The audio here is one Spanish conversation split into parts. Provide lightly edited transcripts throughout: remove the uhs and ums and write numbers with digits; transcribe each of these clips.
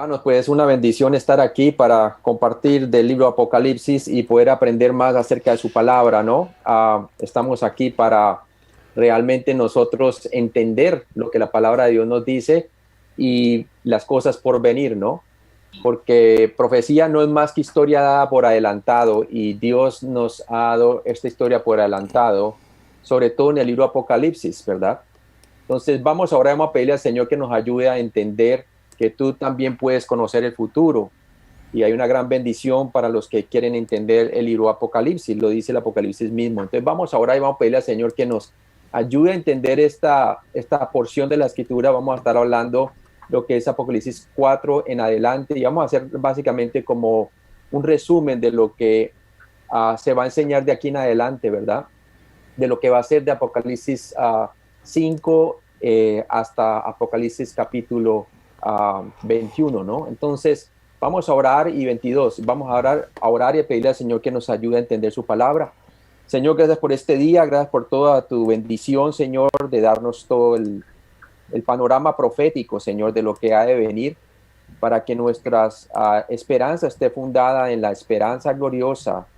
Hermanos, pues una bendición estar aquí para compartir del libro Apocalipsis y poder aprender más acerca de su palabra, ¿no? Estamos aquí para realmente nosotros entender lo que la palabra de Dios nos dice y las cosas por venir, ¿no? Porque profecía no es más que historia dada por adelantado y Dios nos ha dado esta historia por adelantado, sobre todo en el libro Apocalipsis, ¿verdad? Entonces vamos a pedirle al Señor que nos ayude a entender que tú también puedes conocer el futuro y hay una gran bendición para los que quieren entender el libro Apocalipsis, lo dice el Apocalipsis mismo. Entonces vamos ahora y vamos a pedirle al Señor que nos ayude a entender esta porción de la escritura. Vamos a estar hablando lo que es Apocalipsis 4 en adelante y vamos a hacer básicamente como un resumen de lo que se va a enseñar de aquí en adelante, ¿verdad? De lo que va a ser de Apocalipsis 5 hasta Apocalipsis capítulo 21, ¿no? Entonces, vamos a orar y 22, vamos a orar y a pedirle al Señor que nos ayude a entender su palabra. Señor, gracias por este día, gracias por toda tu bendición, Señor, de darnos todo el panorama profético, Señor, de lo que ha de venir, para que nuestra esperanza esté fundada en la esperanza gloriosa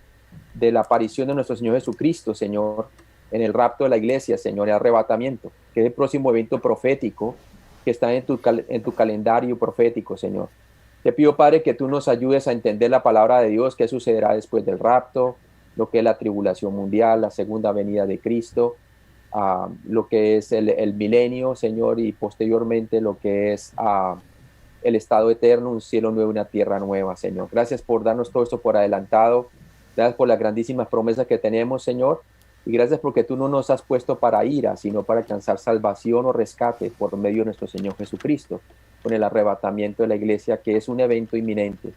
de la aparición de nuestro Señor Jesucristo, Señor, en el rapto de la iglesia, Señor, el arrebatamiento, que es el próximo evento profético que está en tu calendario profético, Señor. Te pido, Padre, que tú nos ayudes a entender la palabra de Dios, qué sucederá después del rapto, lo que es la tribulación mundial, la segunda venida de Cristo, lo que es el milenio, Señor, y posteriormente lo que es el estado eterno, un cielo nuevo, una tierra nueva, Señor. Gracias por darnos todo esto por adelantado. Gracias por las grandísimas promesas que tenemos, Señor. Y gracias porque tú no nos has puesto para ira, sino para alcanzar salvación o rescate por medio de nuestro Señor Jesucristo, con el arrebatamiento de la iglesia, que es un evento inminente.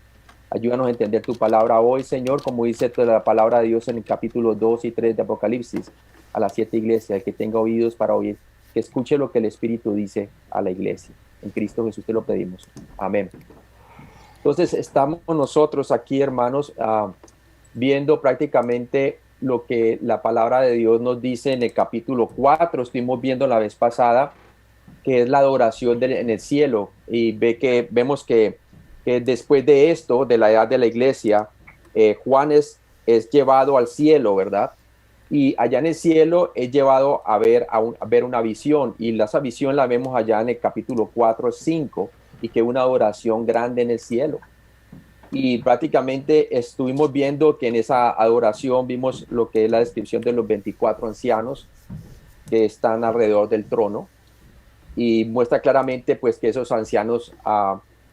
Ayúdanos a entender tu palabra hoy, Señor, como dice la palabra de Dios en el capítulo 2 y 3 de Apocalipsis, a las 7 iglesias. El que tenga oídos para oír, que escuche lo que el Espíritu dice a la iglesia. En Cristo Jesús te lo pedimos. Amén. Entonces, estamos nosotros aquí, hermanos, viendo prácticamente lo que la palabra de Dios nos dice en el capítulo 4. Estuvimos viendo la vez pasada, que es la adoración en el cielo. Y vemos que después de esto, de la edad de la iglesia, Juan es llevado al cielo, ¿verdad? Y allá en el cielo es llevado a ver una visión. Y esa visión la vemos allá en el capítulo 4, 5, y que una adoración grande en el cielo. Y prácticamente estuvimos viendo que en esa adoración vimos lo que es la descripción de los 24 ancianos que están alrededor del trono y muestra claramente pues que esos ancianos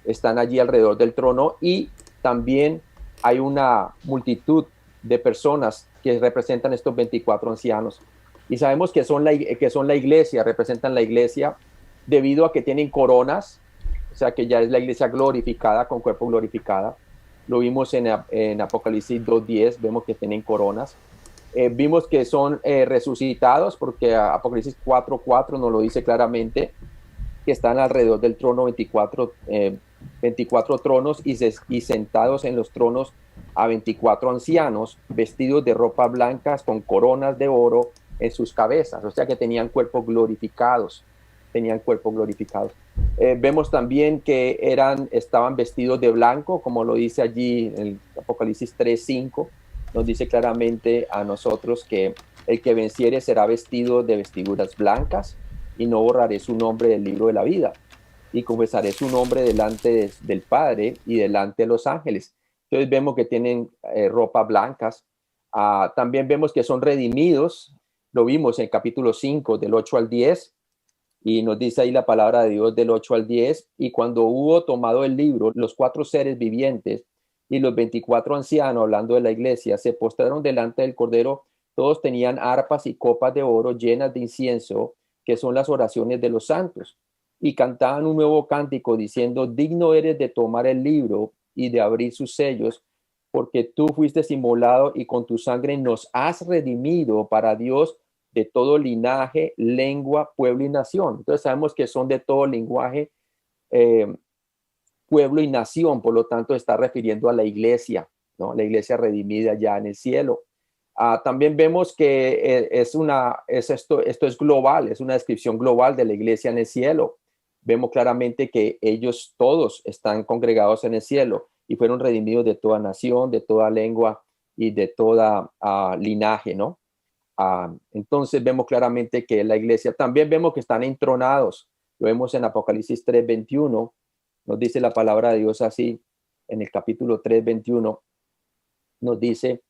están allí alrededor del trono y también hay una multitud de personas que representan estos 24 ancianos y sabemos que son la iglesia, representan la iglesia debido a que tienen coronas, o sea que ya es la iglesia glorificada, con cuerpo glorificada. Lo vimos en Apocalipsis 2:10, vemos que tienen coronas. Vimos que son resucitados porque Apocalipsis 4:4 nos lo dice claramente, que están alrededor del trono 24 tronos y sentados en los tronos a 24 ancianos vestidos de ropas blancas con coronas de oro en sus cabezas, o sea que tenían cuerpos glorificados, vemos también que estaban vestidos de blanco, como lo dice allí en el Apocalipsis 3:5, nos dice claramente a nosotros que el que venciere será vestido de vestiduras blancas y no borraré su nombre del libro de la vida y confesaré su nombre delante del Padre y delante de los ángeles. Entonces vemos que tienen ropas blancas. También vemos que son redimidos. Lo vimos en el capítulo 5 del 8 al 10 y nos dice ahí la palabra de Dios del 8 al 10. Y cuando hubo tomado el libro, los 4 seres vivientes y los 24 ancianos, hablando de la iglesia, se postraron delante del Cordero. Todos tenían arpas y copas de oro llenas de incienso, que son las oraciones de los santos, y cantaban un nuevo cántico diciendo: digno eres de tomar el libro y de abrir sus sellos, porque tú fuiste inmolado y con tu sangre nos has redimido para Dios de todo linaje, lengua, pueblo y nación. Entonces sabemos que son de todo lenguaje, pueblo y nación, por lo tanto está refiriendo a la iglesia, ¿no? La iglesia redimida ya en el cielo. También vemos que esto es global, es una descripción global de la iglesia en el cielo. vemos claramente que ellos todos están congregados en el cielo y fueron redimidos de toda nación, de toda lengua y de toda linaje, ¿no? Entonces vemos claramente que la iglesia, también vemos que están entronados. Lo vemos en Apocalipsis 3:21. Nos dice la palabra de Dios así, en el capítulo 3:21, nos dice: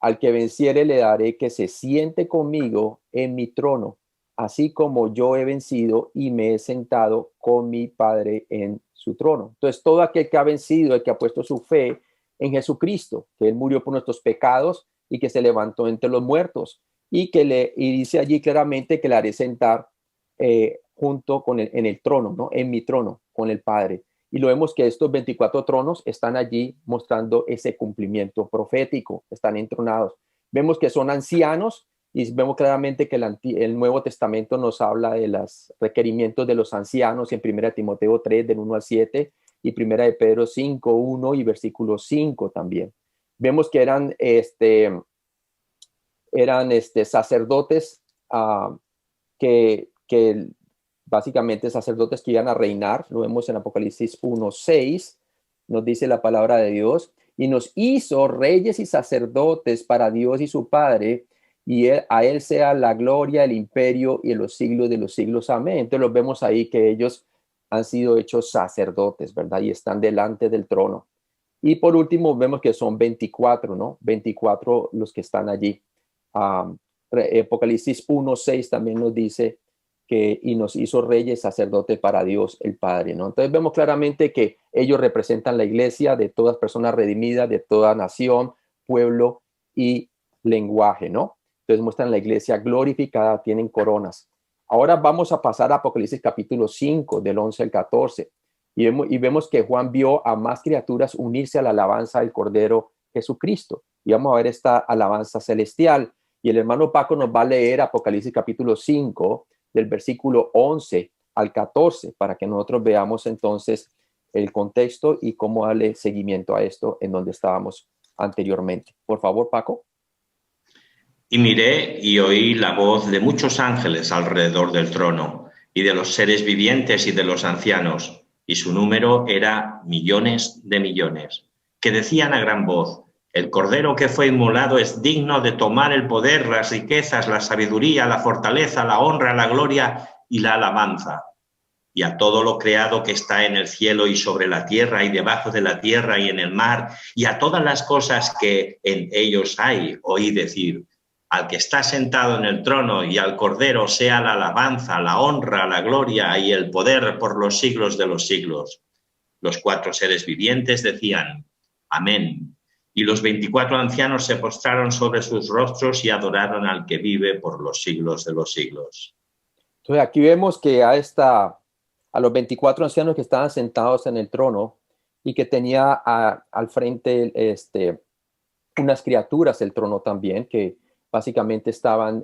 al que venciere le daré que se siente conmigo en mi trono, así como yo he vencido y me he sentado con mi Padre en su trono. Entonces, todo aquel que ha vencido, el que ha puesto su fe en Jesucristo, que él murió por nuestros pecados y que se levantó entre los muertos, y dice allí claramente que le haré sentar junto con en el trono, ¿no? En mi trono, con el Padre. Y lo vemos que estos 24 tronos están allí mostrando ese cumplimiento profético, están entronados. Vemos que son ancianos y vemos claramente que el Nuevo Testamento nos habla de los requerimientos de los ancianos en 1 Timoteo 3, del 1 al 7, y 1 de Pedro 5, 1 y versículo 5 también. Vemos que eran sacerdotes que básicamente sacerdotes que iban a reinar. Lo vemos en Apocalipsis 1:6, nos dice la palabra de Dios, y nos hizo reyes y sacerdotes para Dios y su Padre, y a él sea la gloria, el imperio y en los siglos de los siglos. Amén. Entonces los vemos ahí que ellos han sido hechos sacerdotes, ¿verdad? Y están delante del trono. Y por último vemos que son 24, ¿no? 24 los que están allí. Apocalipsis 1:6 también nos dice que y nos hizo reyes, sacerdotes para Dios el Padre, ¿no? Entonces vemos claramente que ellos representan la iglesia de todas personas redimidas, de toda nación, pueblo y lenguaje, ¿no? Entonces muestran la iglesia glorificada, tienen coronas. Ahora vamos a pasar a Apocalipsis capítulo 5, del 11 al 14. Y vemos que Juan vio a más criaturas unirse a la alabanza del Cordero Jesucristo. Y vamos a ver esta alabanza celestial. Y el hermano Paco nos va a leer Apocalipsis capítulo 5, del versículo 11 al 14, para que nosotros veamos entonces el contexto y cómo darle seguimiento a esto en donde estábamos anteriormente. Por favor, Paco. Y miré y oí la voz de muchos ángeles alrededor del trono, y de los seres vivientes y de los ancianos, y su número era millones de millones, que decían a gran voz: el Cordero que fue inmolado es digno de tomar el poder, las riquezas, la sabiduría, la fortaleza, la honra, la gloria y la alabanza. Y a todo lo creado que está en el cielo y sobre la tierra y debajo de la tierra y en el mar, y a todas las cosas que en ellos hay, oí decir: al que está sentado en el trono y al Cordero sea la alabanza, la honra, la gloria y el poder por los siglos de los siglos. Los 4 seres vivientes decían: amén. Y los 24 ancianos se postraron sobre sus rostros y adoraron al que vive por los siglos de los siglos. Entonces aquí vemos que a los 24 ancianos que estaban sentados en el trono y que tenía al frente unas criaturas del trono también, que básicamente estaban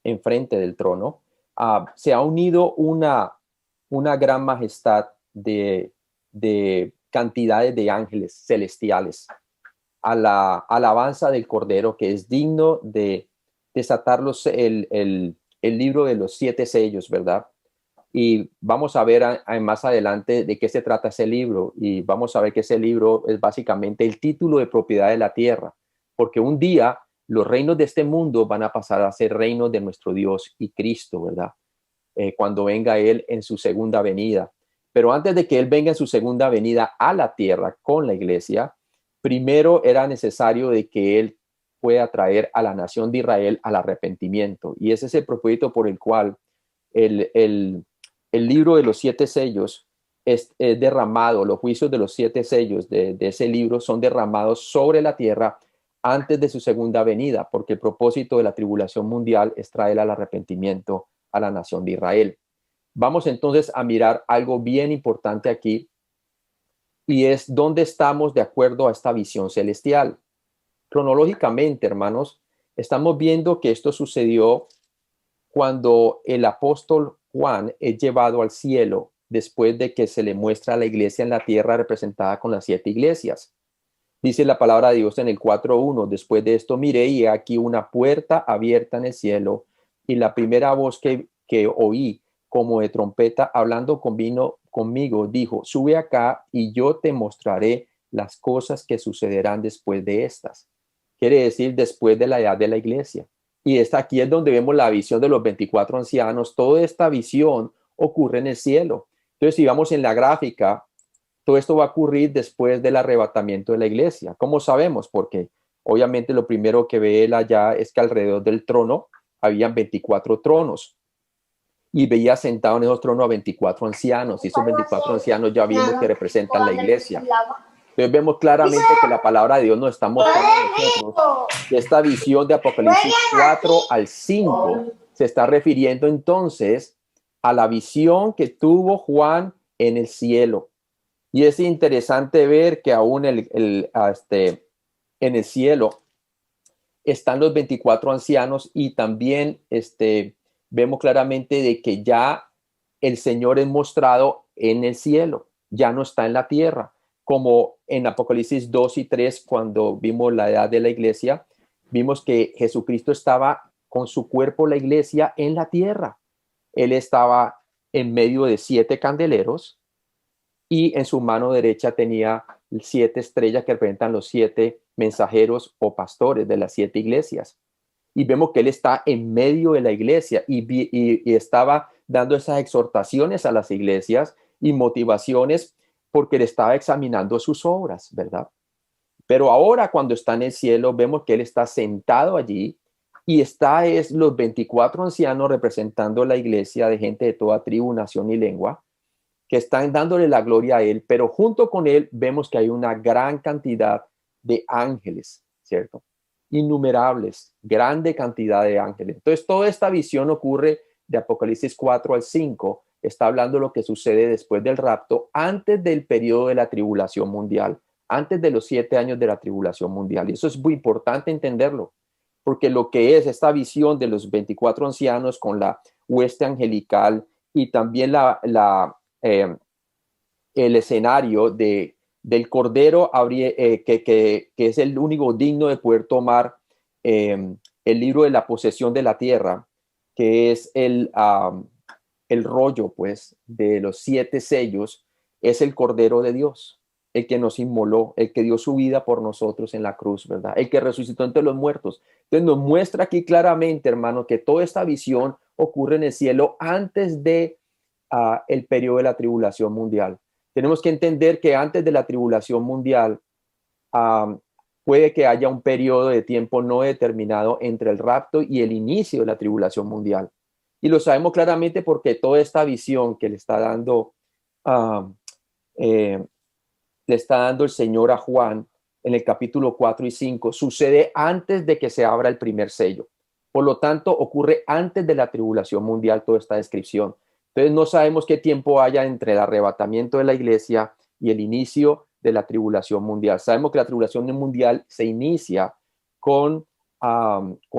enfrente del trono, se ha unido una gran majestad de cantidades de ángeles celestiales a la alabanza del Cordero, que es digno de desatar el libro de los 7 sellos, ¿verdad? Y vamos a ver más adelante de qué se trata ese libro, y vamos a ver que ese libro es básicamente el título de propiedad de la tierra, porque un día los reinos de este mundo van a pasar a ser reinos de nuestro Dios y Cristo, ¿verdad? Cuando venga Él en su segunda venida. Pero antes de que Él venga en su segunda venida a la tierra con la iglesia, primero era necesario de que Él pueda traer a la nación de Israel al arrepentimiento. Y ese es el propósito por el cual el libro de los 7 sellos es derramado, los juicios de los 7 sellos de ese libro son derramados sobre la tierra antes de su segunda venida, porque el propósito de la tribulación mundial es traer al arrepentimiento a la nación de Israel. Vamos entonces a mirar algo bien importante aquí, y es dónde estamos de acuerdo a esta visión celestial. Cronológicamente, hermanos, estamos viendo que esto sucedió cuando el apóstol Juan es llevado al cielo después de que se le muestra a la iglesia en la tierra representada con las 7 iglesias. Dice la palabra de Dios en el 4:1: después de esto miré y aquí una puerta abierta en el cielo, y la primera voz que oí como de trompeta, hablando conmigo, dijo, sube acá y yo te mostraré las cosas que sucederán después de estas. Quiere decir después de la edad de la iglesia. Y aquí es donde vemos la visión de los 24 ancianos. Toda esta visión ocurre en el cielo. Entonces, si vamos en la gráfica, todo esto va a ocurrir después del arrebatamiento de la iglesia. ¿Cómo sabemos? Porque obviamente lo primero que ve él allá es que alrededor del trono habían 24 tronos. Y veía sentado en esos tronos a 24 ancianos. Y esos 24 ancianos ya vimos que representan la iglesia. Entonces vemos claramente que la palabra de Dios nos está mostrando a nosotros que esta visión de Apocalipsis 4 al 5 se está refiriendo entonces a la visión que tuvo Juan en el cielo. Y es interesante ver que aún en el cielo están los 24 ancianos y también vemos claramente de que ya el Señor es mostrado en el cielo, ya no está en la tierra, como en Apocalipsis 2 y 3, cuando vimos la edad de la iglesia, vimos que Jesucristo estaba con su cuerpo, la iglesia, en la tierra. Él estaba en medio de 7 candeleros y en su mano derecha tenía 7 estrellas que representan los 7 mensajeros o pastores de las 7 iglesias. Y vemos que él está en medio de la iglesia y estaba dando esas exhortaciones a las iglesias y motivaciones porque él estaba examinando sus obras, ¿verdad? Pero ahora cuando está en el cielo, vemos que él está sentado allí y es los 24 ancianos representando la iglesia de gente de toda tribu, nación y lengua, que están dándole la gloria a él, pero junto con él vemos que hay una gran cantidad de ángeles, ¿cierto? Innumerables, grande cantidad de ángeles. Entonces, toda esta visión ocurre de Apocalipsis 4 al 5, está hablando de lo que sucede después del rapto, antes del periodo de la tribulación mundial, antes de los 7 años de la tribulación mundial. Y eso es muy importante entenderlo, porque lo que es esta visión de los 24 ancianos con la hueste angelical y también el escenario del Cordero que es el único digno de poder tomar el libro de la posesión de la tierra, que es el rollo, pues, de los 7 sellos, es el Cordero de Dios, el que nos inmoló, el que dio su vida por nosotros en la cruz, ¿verdad? El que resucitó entre los muertos. Entonces nos muestra aquí claramente, hermano, que toda esta visión ocurre en el cielo antes de el periodo de la tribulación mundial. Tenemos que entender que antes de la tribulación mundial puede que haya un periodo de tiempo no determinado entre el rapto y el inicio de la tribulación mundial. Y lo sabemos claramente porque toda esta visión que le está dando el Señor a Juan en el capítulo 4 y 5 sucede antes de que se abra el primer sello. Por lo tanto, ocurre antes de la tribulación mundial toda esta descripción. Entonces no sabemos qué tiempo haya entre el arrebatamiento de la iglesia y el inicio de la tribulación mundial. Sabemos que la tribulación mundial se inicia con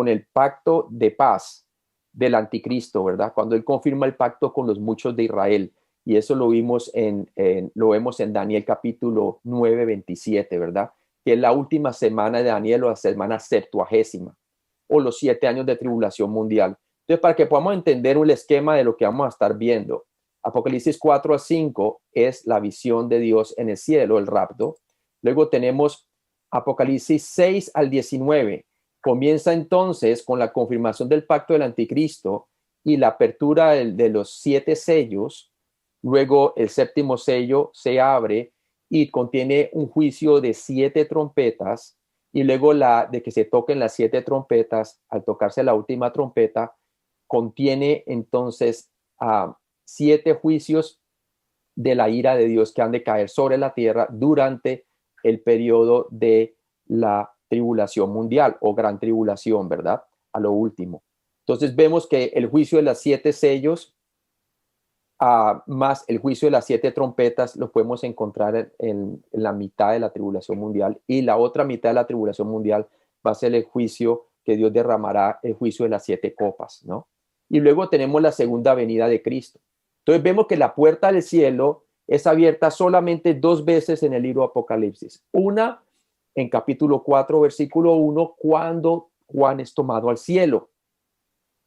el pacto de paz del anticristo, ¿verdad? Cuando él confirma el pacto con los muchos de Israel. Y eso lo vemos lo vemos en Daniel capítulo 9, 27, ¿verdad? Que es la última semana de Daniel o la semana 70ª o los 7 años de tribulación mundial. Entonces, para que podamos entender un esquema de lo que vamos a estar viendo, Apocalipsis 4 a 5 es la visión de Dios en el cielo, el rapto. Luego tenemos Apocalipsis 6 al 19. Comienza entonces con la confirmación del pacto del anticristo y la apertura de los 7 sellos. Luego el 7º sello se abre y contiene un juicio de 7 trompetas. Y luego de que se toquen las 7 trompetas, al tocarse la última trompeta, contiene entonces 7 juicios de la ira de Dios que han de caer sobre la tierra durante el periodo de la tribulación mundial o gran tribulación, ¿verdad? A lo último. Entonces vemos que el juicio de las 7 sellos más el juicio de las 7 trompetas lo podemos encontrar en la mitad de la tribulación mundial, y la otra mitad de la tribulación mundial va a ser el juicio que Dios derramará, el juicio de las 7 copas, ¿no? Y luego tenemos la segunda venida de Cristo. Entonces vemos que la puerta del cielo es abierta solamente 2 veces en el libro de Apocalipsis. Una en capítulo 4, versículo 1, cuando Juan es tomado al cielo.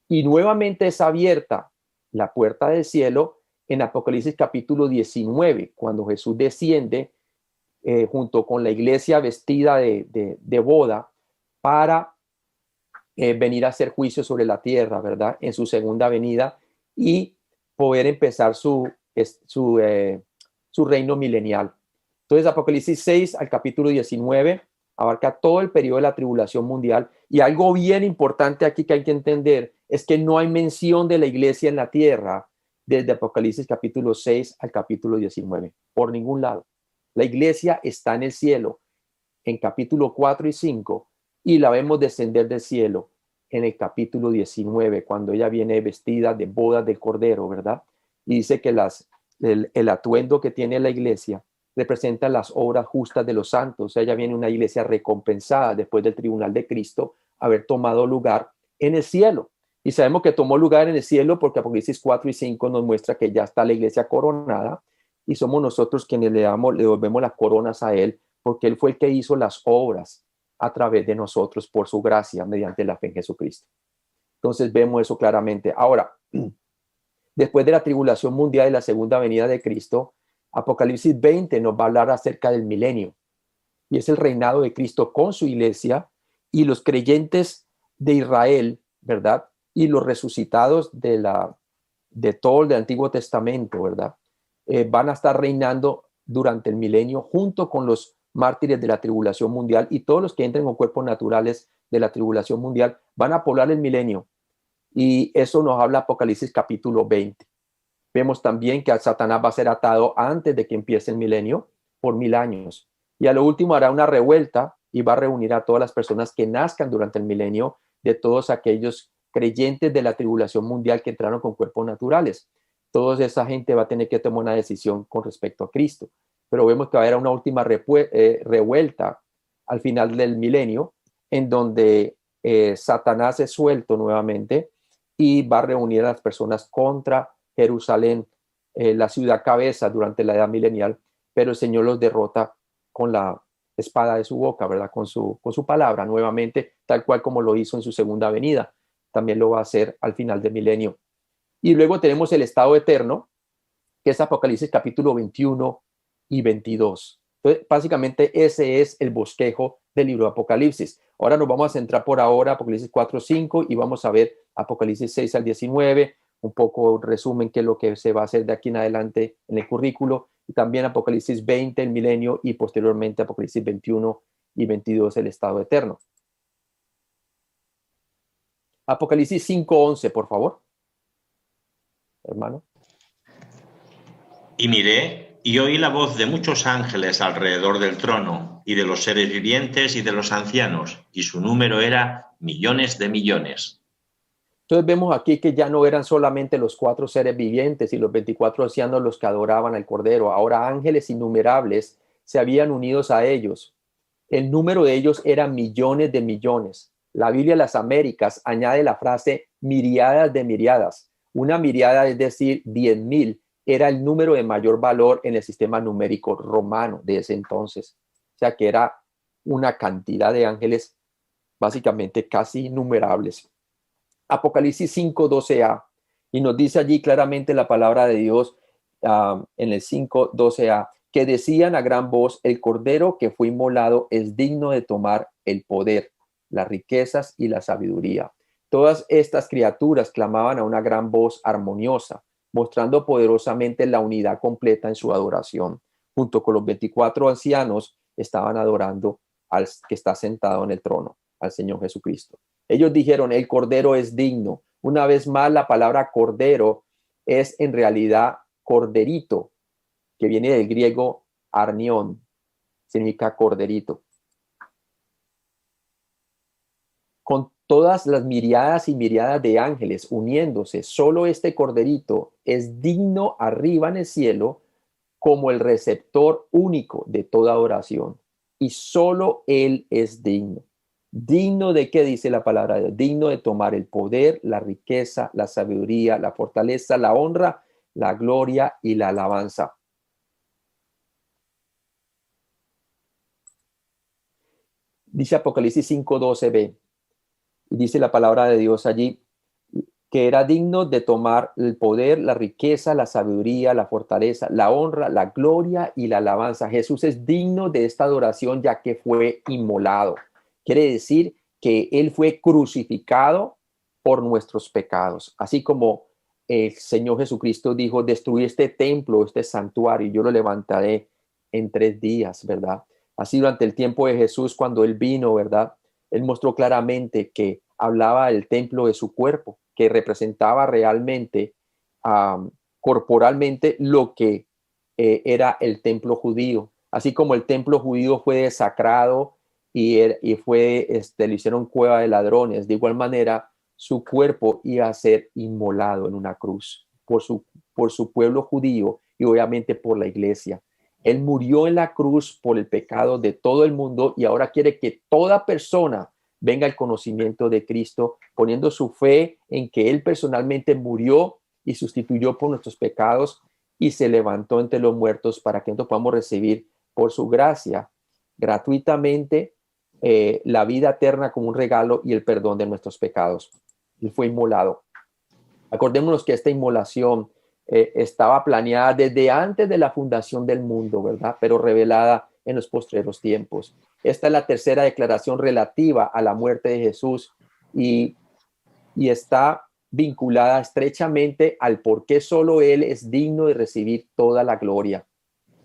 Y nuevamente es abierta la puerta del cielo en Apocalipsis capítulo 19, cuando Jesús desciende junto con la iglesia vestida de boda para venir a hacer juicio sobre la tierra, ¿verdad? En su segunda venida y poder empezar su reino milenial. Entonces, Apocalipsis 6 al capítulo 19 abarca todo el periodo de la tribulación mundial. Y algo bien importante aquí que hay que entender es que no hay mención de la iglesia en la tierra desde Apocalipsis capítulo 6 al capítulo 19, por ningún lado. La iglesia está en el cielo en capítulo 4 y 5 y la vemos descender del cielo en el capítulo 19, cuando ella viene vestida de bodas del Cordero, ¿verdad? Y dice que el atuendo que tiene la iglesia representa las obras justas de los santos. O sea, ella viene una iglesia recompensada después del tribunal de Cristo, haber tomado lugar en el cielo. Y sabemos que tomó lugar en el cielo porque Apocalipsis 4 y 5 nos muestra que ya está la iglesia coronada y somos nosotros quienes le devolvemos las coronas a él, porque él fue el que hizo las obras a través de nosotros por su gracia mediante la fe en Jesucristo. Entonces vemos eso claramente. Ahora, después de la tribulación mundial y la segunda venida de Cristo, Apocalipsis 20 nos va a hablar acerca del milenio y es el reinado de Cristo con su iglesia y los creyentes de Israel, ¿verdad? Y los resucitados de todo el Antiguo Testamento, ¿verdad? Van a estar reinando durante el milenio junto con los mártires de la tribulación mundial y todos los que entren con cuerpos naturales de la tribulación mundial van a poblar el milenio. Y eso nos habla Apocalipsis capítulo 20. Vemos también que Satanás va a ser atado antes de que empiece el milenio por 1000 años. Y a lo último hará una revuelta y va a reunir a todas las personas que nazcan durante el milenio, de todos aquellos creyentes de la tribulación mundial que entraron con cuerpos naturales. Toda esa gente va a tener que tomar una decisión con respecto a Cristo. Pero vemos que va a haber una última revuelta al final del milenio, en donde Satanás es suelto nuevamente y va a reunir a las personas contra Jerusalén, la ciudad cabeza durante la edad milenial, pero el Señor los derrota con la espada de su boca, ¿verdad? Con su palabra, nuevamente, tal cual como lo hizo en su segunda venida. También lo va a hacer al final del milenio. Y luego tenemos el estado eterno, que es Apocalipsis capítulo 21 y 22. Entonces, básicamente ese es el bosquejo del libro de Apocalipsis. Ahora nos vamos a centrar por ahora Apocalipsis 4, 5 y vamos a ver Apocalipsis 6 al 19, un poco resumen qué es lo que se va a hacer de aquí en adelante en el currículo, y también Apocalipsis 20, el milenio, y posteriormente Apocalipsis 21 y 22, el estado eterno. Apocalipsis 5:11, por favor, hermano. Y miré y oí la voz de muchos ángeles alrededor del trono, y de los seres vivientes y de los ancianos, y su número era millones de millones. Entonces vemos aquí que ya no eran solamente los 4 seres vivientes y los 24 ancianos los que adoraban al Cordero. Ahora ángeles innumerables se habían unidos a ellos. El número de ellos era millones de millones. La Biblia de las Américas añade la frase miriadas de miriadas. Una miriada, es decir, 10,000, era el número de mayor valor en el sistema numérico romano de ese entonces. O sea que era una cantidad de ángeles básicamente casi innumerables. Apocalipsis 5:12a, y nos dice allí claramente la palabra de Dios en el 5:12a, que decían a gran voz: el Cordero que fue inmolado es digno de tomar el poder, las riquezas y la sabiduría. Todas estas criaturas clamaban a una gran voz armoniosa, mostrando poderosamente la unidad completa en su adoración. Junto con los 24 ancianos estaban adorando al que está sentado en el trono, al Señor Jesucristo. Ellos dijeron: el Cordero es digno. Una vez más, la palabra Cordero es en realidad corderito, que viene del griego arnión, significa corderito. Con todas las miriadas y miriadas de ángeles uniéndose, solo este corderito es digno arriba en el cielo como el receptor único de toda adoración. Y solo él es digno. ¿Digno de qué dice la palabra de Dios? Digno de tomar el poder, la riqueza, la sabiduría, la fortaleza, la honra, la gloria y la alabanza. Dice Apocalipsis 5:12b, y dice la palabra de Dios allí: que era digno de tomar el poder, la riqueza, la sabiduría, la fortaleza, la honra, la gloria y la alabanza. Jesús es digno de esta adoración ya que fue inmolado. Quiere decir que Él fue crucificado por nuestros pecados, así como el Señor Jesucristo dijo: destruir este templo, este santuario, y yo lo levantaré en 3 días, ¿verdad? Así durante el tiempo de Jesús, cuando Él vino, ¿verdad? Él mostró claramente que hablaba del templo de su cuerpo, que representaba realmente, corporalmente, lo que era el templo judío. Así como el templo judío fue desacrado y fue, le hicieron cueva de ladrones, de igual manera su cuerpo iba a ser inmolado en una cruz por su pueblo judío y obviamente por la iglesia. Él murió en la cruz por el pecado de todo el mundo y ahora quiere que toda persona venga al conocimiento de Cristo, poniendo su fe en que Él personalmente murió y sustituyó por nuestros pecados y se levantó entre los muertos para que nosotros podamos recibir por su gracia gratuitamente la vida eterna como un regalo y el perdón de nuestros pecados. Él fue inmolado. Acordémonos que esta inmolación estaba planeada desde antes de la fundación del mundo, ¿verdad? Pero revelada en los postreros tiempos. Esta es la tercera declaración relativa a la muerte de Jesús y está vinculada estrechamente al por qué solo Él es digno de recibir toda la gloria.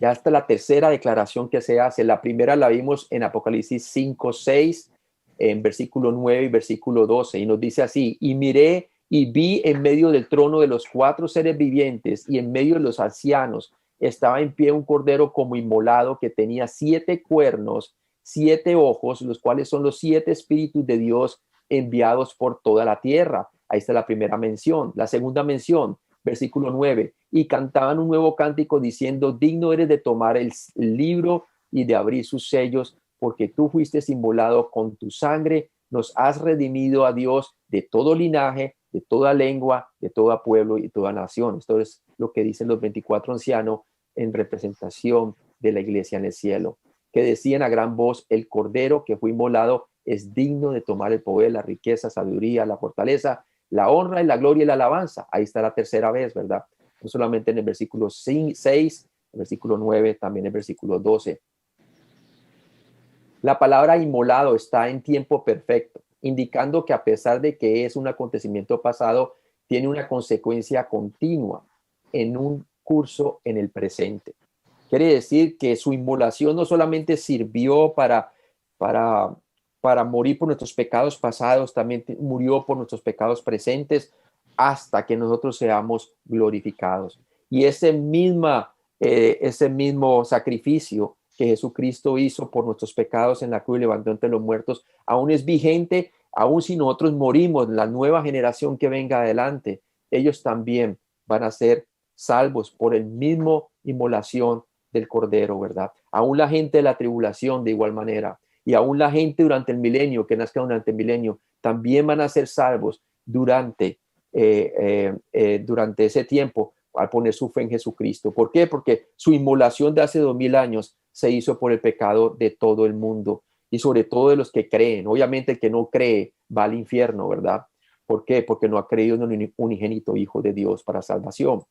Ya está la tercera declaración que se hace. La primera la vimos en Apocalipsis 5:6, en versículo 9 y versículo 12, y nos dice así: y miré y vi en medio del trono de los 4 seres vivientes y en medio de los ancianos estaba en pie un cordero como inmolado que tenía 7 cuernos, 7 ojos, los cuales son los 7 espíritus de Dios enviados por toda la tierra. Ahí está la primera mención. La segunda mención, versículo 9, y cantaban un nuevo cántico diciendo: digno eres de tomar el libro y de abrir sus sellos, porque tú fuiste inmolado con tu sangre, nos has redimido a Dios de todo linaje, de toda lengua, de todo pueblo y toda nación. Esto es lo que dicen los 24 ancianos en representación de la iglesia en el cielo, que decían a gran voz: el cordero que fue inmolado es digno de tomar el poder, la riqueza, sabiduría, la fortaleza, la honra y la gloria y la alabanza. Ahí está la tercera vez, ¿verdad? No solamente en el versículo 6, el versículo 9, también el versículo 12. La palabra inmolado está en tiempo perfecto, indicando que a pesar de que es un acontecimiento pasado, tiene una consecuencia continua en un curso en el presente. Quiere decir que su inmolación no solamente sirvió para, para morir por nuestros pecados pasados, también murió por nuestros pecados presentes hasta que nosotros seamos glorificados. Y ese mismo sacrificio que Jesucristo hizo por nuestros pecados en la cruz y levantó entre los muertos, aún es vigente, aún si nosotros morimos, la nueva generación que venga adelante, ellos también van a ser salvos por el mismo inmolación del Cordero, ¿verdad? Aún la gente de la tribulación de igual manera, y aún la gente durante el milenio, que nazca durante el milenio, también van a ser salvos durante ese tiempo al poner su fe en Jesucristo. ¿Por qué? Porque su inmolación de hace 2000 años se hizo por el pecado de todo el mundo y sobre todo de los que creen. Obviamente el que no cree va al infierno, ¿verdad? ¿Por qué? Porque no ha creído en un unigénito Hijo de Dios para salvación.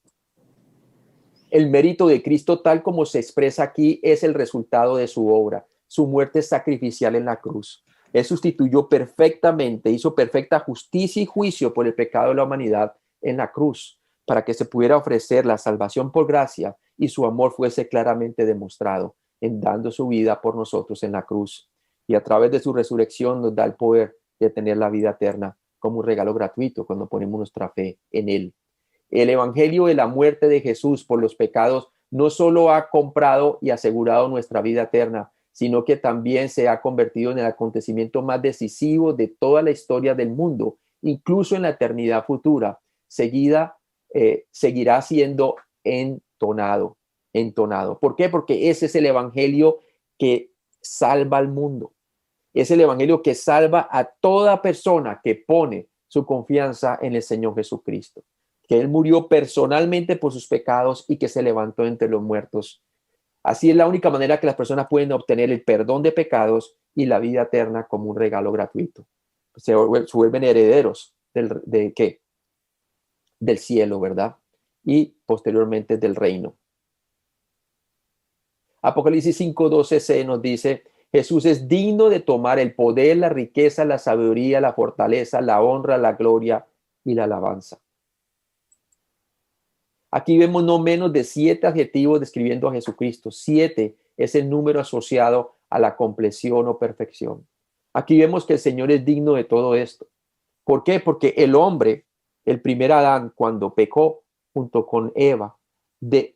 El mérito de Cristo, tal como se expresa aquí, es el resultado de su obra, su muerte sacrificial en la cruz. Él sustituyó perfectamente, hizo perfecta justicia y juicio por el pecado de la humanidad en la cruz, para que se pudiera ofrecer la salvación por gracia y su amor fuese claramente demostrado en dando su vida por nosotros en la cruz. Y a través de su resurrección nos da el poder de tener la vida eterna como un regalo gratuito cuando ponemos nuestra fe en Él. El evangelio de la muerte de Jesús por los pecados no solo ha comprado y asegurado nuestra vida eterna, sino que también se ha convertido en el acontecimiento más decisivo de toda la historia del mundo, incluso en la eternidad futura. Seguirá siendo entonado. ¿Por qué? Porque ese es el evangelio que salva al mundo. Es el evangelio que salva a toda persona que pone su confianza en el Señor Jesucristo, que Él murió personalmente por sus pecados y que se levantó entre los muertos. Así es la única manera que las personas pueden obtener el perdón de pecados y la vida eterna como un regalo gratuito. Se vuelven herederos ¿de qué? del cielo, ¿verdad? Y posteriormente del reino. Apocalipsis 5:12c nos dice, Jesús es digno de tomar el poder, la riqueza, la sabiduría, la fortaleza, la honra, la gloria y la alabanza. Aquí vemos no menos de 7 adjetivos describiendo a Jesucristo. 7 es el número asociado a la compleción o perfección. Aquí vemos que el Señor es digno de todo esto. ¿Por qué? Porque el hombre, el primer Adán, cuando pecó junto con Eva, de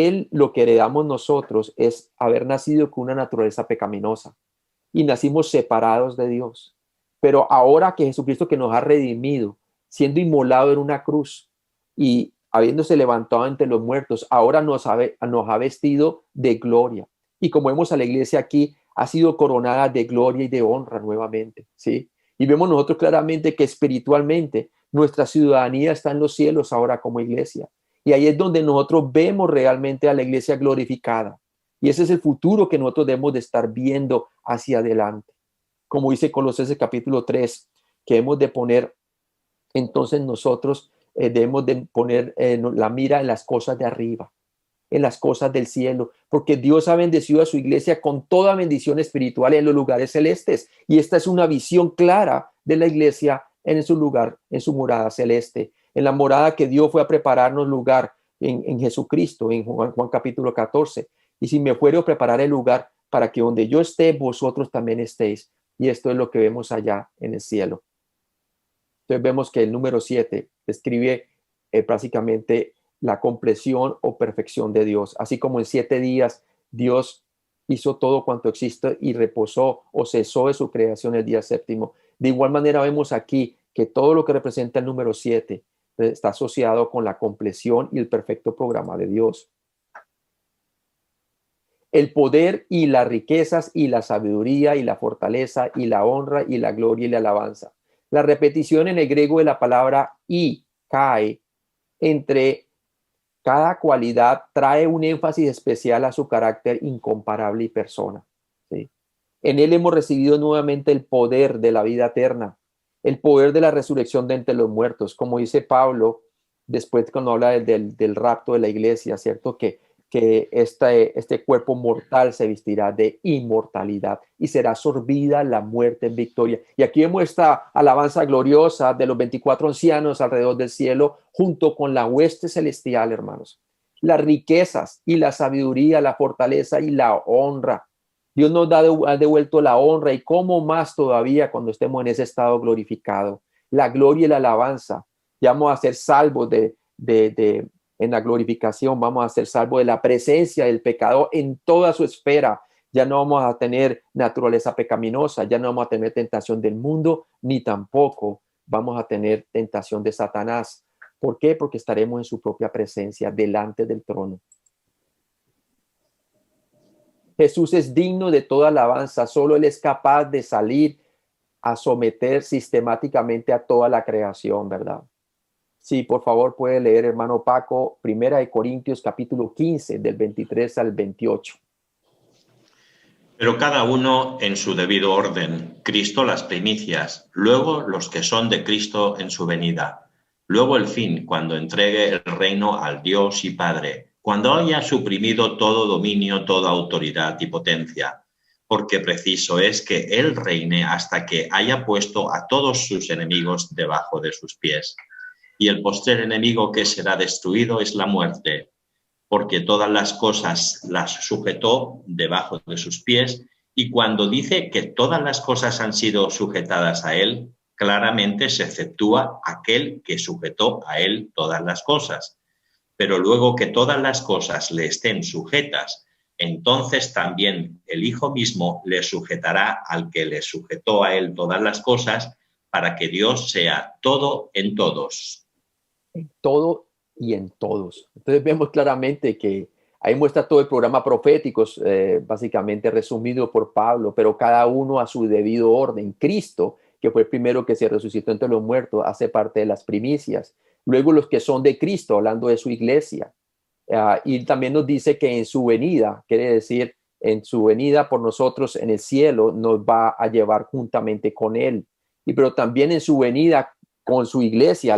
él lo que heredamos nosotros es haber nacido con una naturaleza pecaminosa y nacimos separados de Dios. Pero ahora que Jesucristo, que nos ha redimido, siendo inmolado en una cruz y habiéndose levantado entre los muertos, ahora nos ha vestido de gloria. Y como vemos a la iglesia aquí, ha sido coronada de gloria y de honra nuevamente, ¿sí? Y vemos nosotros claramente que espiritualmente nuestra ciudadanía está en los cielos ahora como iglesia. Y ahí es donde nosotros vemos realmente a la iglesia glorificada. Y ese es el futuro que nosotros debemos de estar viendo hacia adelante. Como dice Colosenses capítulo 3, que hemos de poner, entonces nosotros debemos de poner la mira en las cosas de arriba, en las cosas del cielo, porque Dios ha bendecido a su iglesia con toda bendición espiritual en los lugares celestes. Y esta es una visión clara de la iglesia en su lugar, en su morada celeste, en la morada que Dios fue a prepararnos lugar en Jesucristo, en Juan capítulo 14. Y si me fuere a preparar el lugar para que donde yo esté, vosotros también estéis. Y esto es lo que vemos allá en el cielo. Entonces vemos que el número 7 describe básicamente la compleción o perfección de Dios. Así como en 7 días Dios hizo todo cuanto existe y reposó o cesó de su creación el día séptimo. De igual manera vemos aquí que todo lo que representa el número 7 está asociado con la compleción y el perfecto programa de Dios. El poder y las riquezas y la sabiduría y la fortaleza y la honra y la gloria y la alabanza. La repetición en el griego de la palabra y cae entre cada cualidad trae un énfasis especial a su carácter incomparable y persona. ¿Sí? En él hemos recibido nuevamente el poder de la vida eterna, el poder de la resurrección de entre los muertos, como dice Pablo después cuando habla del rapto de la iglesia, ¿cierto? Que este cuerpo mortal se vestirá de inmortalidad y será absorbida la muerte en victoria. Y aquí vemos esta alabanza gloriosa de los 24 ancianos alrededor del cielo, junto con la hueste celestial, hermanos. Las riquezas y la sabiduría, la fortaleza y la honra. Dios nos ha devuelto la honra y cómo más todavía cuando estemos en ese estado glorificado. La gloria y la alabanza. Ya vamos a ser salvos en la glorificación, vamos a ser salvos de la presencia del pecador en toda su esfera. Ya no vamos a tener naturaleza pecaminosa, ya no vamos a tener tentación del mundo, ni tampoco vamos a tener tentación de Satanás. ¿Por qué? Porque estaremos en su propia presencia, delante del trono. Jesús es digno de toda alabanza, solo Él es capaz de salir a someter sistemáticamente a toda la creación, ¿verdad? Sí, por favor, puede leer, hermano Paco, Primera de Corintios, capítulo 15, del 23 al 28. Pero cada uno en su debido orden, Cristo las primicias, luego los que son de Cristo en su venida, luego el fin, cuando entregue el reino al Dios y Padre, cuando haya suprimido todo dominio, toda autoridad y potencia, porque preciso es que Él reine hasta que haya puesto a todos sus enemigos debajo de sus pies. Y el postrer enemigo que será destruido es la muerte, porque todas las cosas las sujetó debajo de sus pies, y cuando dice que todas las cosas han sido sujetadas a Él, claramente se exceptúa aquel que sujetó a Él todas las cosas. Pero luego que todas las cosas le estén sujetas, entonces también el Hijo mismo le sujetará al que le sujetó a Él todas las cosas, para que Dios sea todo en todos. En todo y en todos. Entonces vemos claramente que ahí muestra todo el programa profético, básicamente resumido por Pablo, pero cada uno a su debido orden. Cristo, que fue el primero que se resucitó entre los muertos, hace parte de las primicias. Luego los que son de Cristo, hablando de su iglesia. Y también nos dice que en su venida, quiere decir, en su venida por nosotros en el cielo, nos va a llevar juntamente con Él. Pero también en su venida con su iglesia,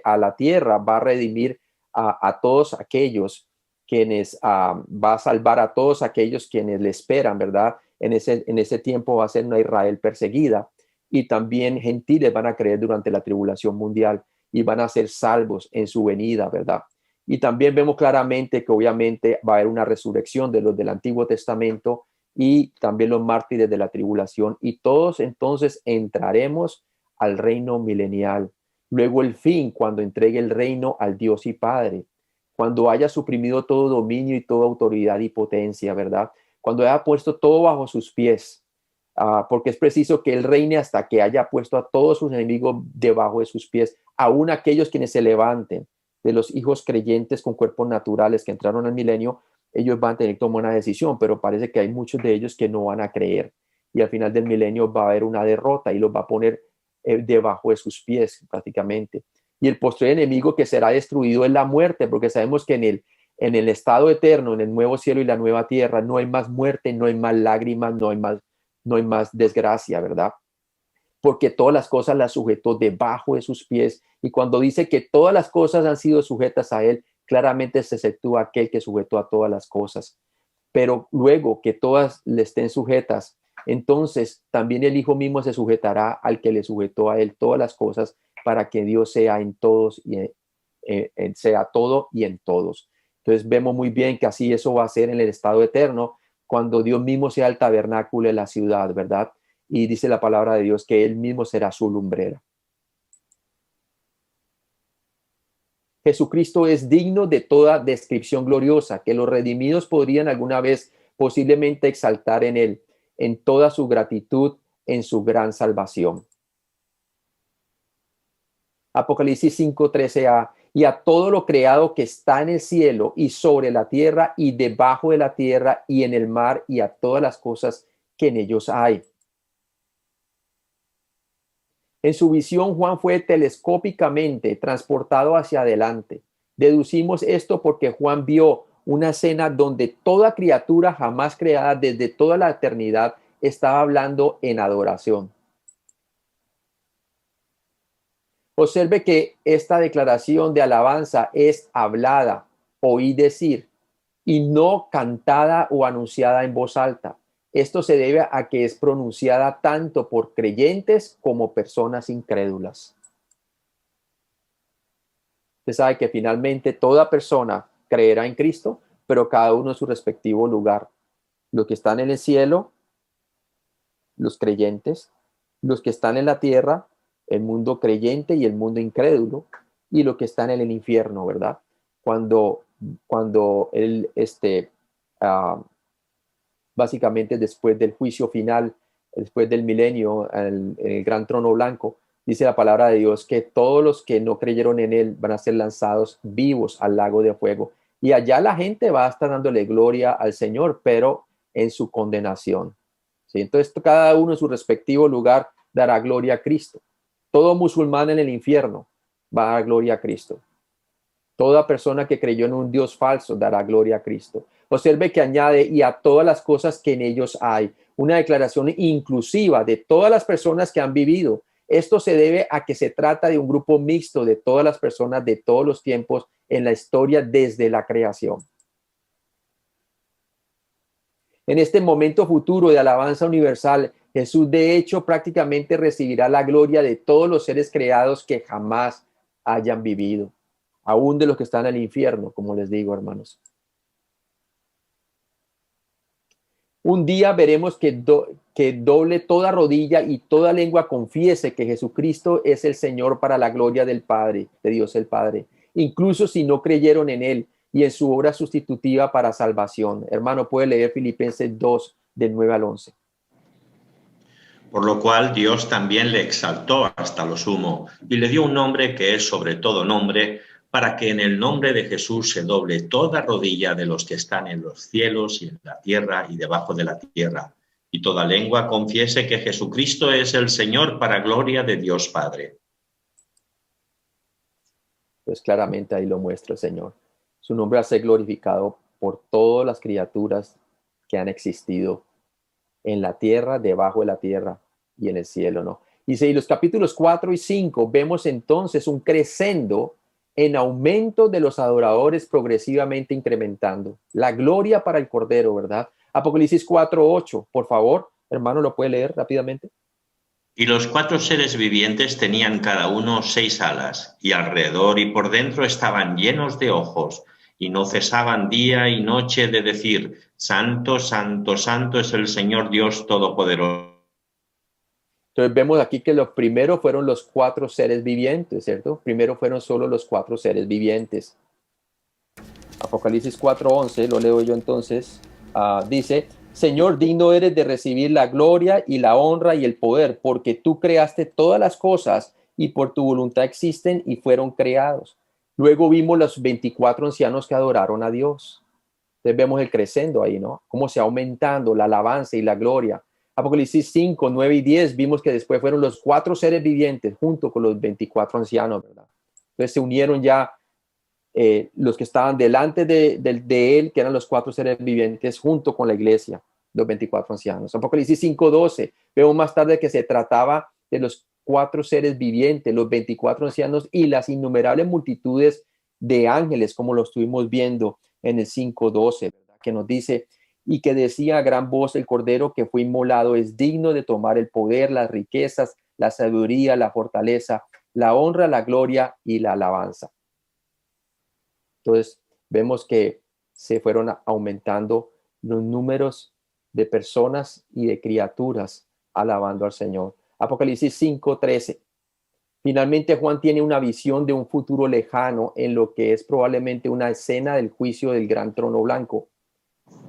a la tierra, va a redimir a todos aquellos quienes, va a salvar a todos aquellos quienes le esperan, ¿verdad? En ese tiempo va a ser una Israel perseguida, y también gentiles van a creer durante la tribulación mundial y van a ser salvos en su venida, ¿verdad? Y también vemos claramente que obviamente va a haber una resurrección de los del Antiguo Testamento y también los mártires de la tribulación, y todos entonces entraremos al reino milenial. Luego el fin, cuando entregue el reino al Dios y Padre, cuando haya suprimido todo dominio y toda autoridad y potencia, ¿verdad? Cuando haya puesto todo bajo sus pies, porque es preciso que él reine hasta que haya puesto a todos sus enemigos debajo de sus pies, aún aquellos quienes se levanten de los hijos creyentes con cuerpos naturales que entraron al milenio. Ellos van a tener que tomar una decisión, pero parece que hay muchos de ellos que no van a creer, y al final del milenio va a haber una derrota y los va a poner debajo de sus pies prácticamente. Y el postre enemigo que será destruido es la muerte, porque sabemos que en el estado eterno, en el nuevo cielo y la nueva tierra, no hay más muerte, no hay más lágrimas, no hay más desgracia, ¿verdad? Porque todas las cosas las sujetó debajo de sus pies. Y cuando dice que todas las cosas han sido sujetas a él, claramente se exceptúa aquel que sujetó a todas las cosas. Pero luego que todas le estén sujetas, entonces también el Hijo mismo se sujetará al que le sujetó a él todas las cosas, para que Dios sea en todos y sea todo y en todos. Entonces vemos muy bien que así eso va a ser en el estado eterno, cuando Dios mismo sea el tabernáculo de la ciudad, ¿verdad? Y dice la palabra de Dios que él mismo será su lumbrera. Jesucristo es digno de toda descripción gloriosa, que los redimidos podrían alguna vez posiblemente exaltar en él, en toda su gratitud, en su gran salvación. Apocalipsis 5:13a, y a todo lo creado que está en el cielo y sobre la tierra y debajo de la tierra y en el mar, y a todas las cosas que en ellos hay. En su visión, Juan fue telescópicamente transportado hacia adelante. Deducimos esto porque Juan vio una escena donde toda criatura jamás creada desde toda la eternidad estaba hablando en adoración. Observe que esta declaración de alabanza es hablada, oí decir, y no cantada o anunciada en voz alta. Esto se debe a que es pronunciada tanto por creyentes como personas incrédulas. Usted sabe que finalmente toda persona creerá en Cristo, pero cada uno en su respectivo lugar. Los que están en el cielo, los creyentes; los que están en la tierra, el mundo creyente y el mundo incrédulo; y los que están en el infierno, ¿verdad? Cuando él, básicamente después del juicio final, después del milenio, el gran trono blanco, dice la palabra de Dios que todos los que no creyeron en él van a ser lanzados vivos al lago de fuego. Y allá la gente va a estar dándole gloria al Señor, pero en su condenación. ¿Sí? Entonces, cada uno en su respectivo lugar dará gloria a Cristo. Todo musulmán en el infierno va a dar gloria a Cristo. Toda persona que creyó en un Dios falso dará gloria a Cristo. Observe que añade, y a todas las cosas que en ellos hay. Una declaración inclusiva de todas las personas que han vivido. Esto se debe a que se trata de un grupo mixto de todas las personas de todos los tiempos en la historia desde la creación. En este momento futuro de alabanza universal, Jesús de hecho prácticamente recibirá la gloria de todos los seres creados que jamás hayan vivido, aún de los que están en el infierno, como les digo, hermanos. Un día veremos que doble toda rodilla y toda lengua confiese que Jesucristo es el Señor, para la gloria del Padre, de Dios el Padre, incluso si no creyeron en Él y en su obra sustitutiva para salvación. Hermano, puede leer Filipenses 2, del 9 al 11. Por lo cual Dios también le exaltó hasta lo sumo y le dio un nombre que es sobre todo nombre, para que en el nombre de Jesús se doble toda rodilla de los que están en los cielos y en la tierra y debajo de la tierra, y toda lengua confiese que Jesucristo es el Señor, para gloria de Dios Padre. Pues claramente ahí lo muestra el Señor. Su nombre va a ser glorificado por todas las criaturas que han existido en la tierra, debajo de la tierra y en el cielo, ¿no? Dice, y los capítulos 4 y 5 vemos entonces un crescendo en aumento de los adoradores progresivamente incrementando. La gloria para el Cordero, ¿verdad? Apocalipsis 4:8, por favor, hermano, ¿lo puede leer rápidamente? Y los cuatro seres vivientes tenían cada uno 6 alas, y alrededor y por dentro estaban llenos de ojos, y no cesaban día y noche de decir, Santo, Santo, Santo es el Señor Dios Todopoderoso. Entonces vemos aquí que los primeros fueron los cuatro seres vivientes, ¿cierto? Primero fueron solo los cuatro seres vivientes. Apocalipsis 4:11, lo leo yo entonces, dice, Señor, digno eres de recibir la gloria y la honra y el poder, porque tú creaste todas las cosas y por tu voluntad existen y fueron creados. Luego vimos los 24 ancianos que adoraron a Dios. Entonces vemos el crescendo ahí, ¿no? Cómo se aumentando la alabanza y la gloria. Apocalipsis 5, 9 y 10 vimos que después fueron los cuatro seres vivientes junto con los 24 ancianos, ¿verdad? Entonces se unieron ya los que estaban delante de él, que eran los cuatro seres vivientes, junto con la iglesia, los 24 ancianos. Apocalipsis 5:12, vemos más tarde que se trataba de los cuatro seres vivientes, los 24 ancianos y las innumerables multitudes de ángeles, como lo estuvimos viendo en el 5:12, ¿verdad? Que nos dice, y que decía a gran voz el Cordero que fue inmolado es digno de tomar el poder, las riquezas, la sabiduría, la fortaleza, la honra, la gloria y la alabanza. Entonces, vemos que se fueron aumentando los números de personas y de criaturas alabando al Señor. Apocalipsis 5:13. Finalmente, Juan tiene una visión de un futuro lejano en lo que es probablemente una escena del juicio del gran trono blanco.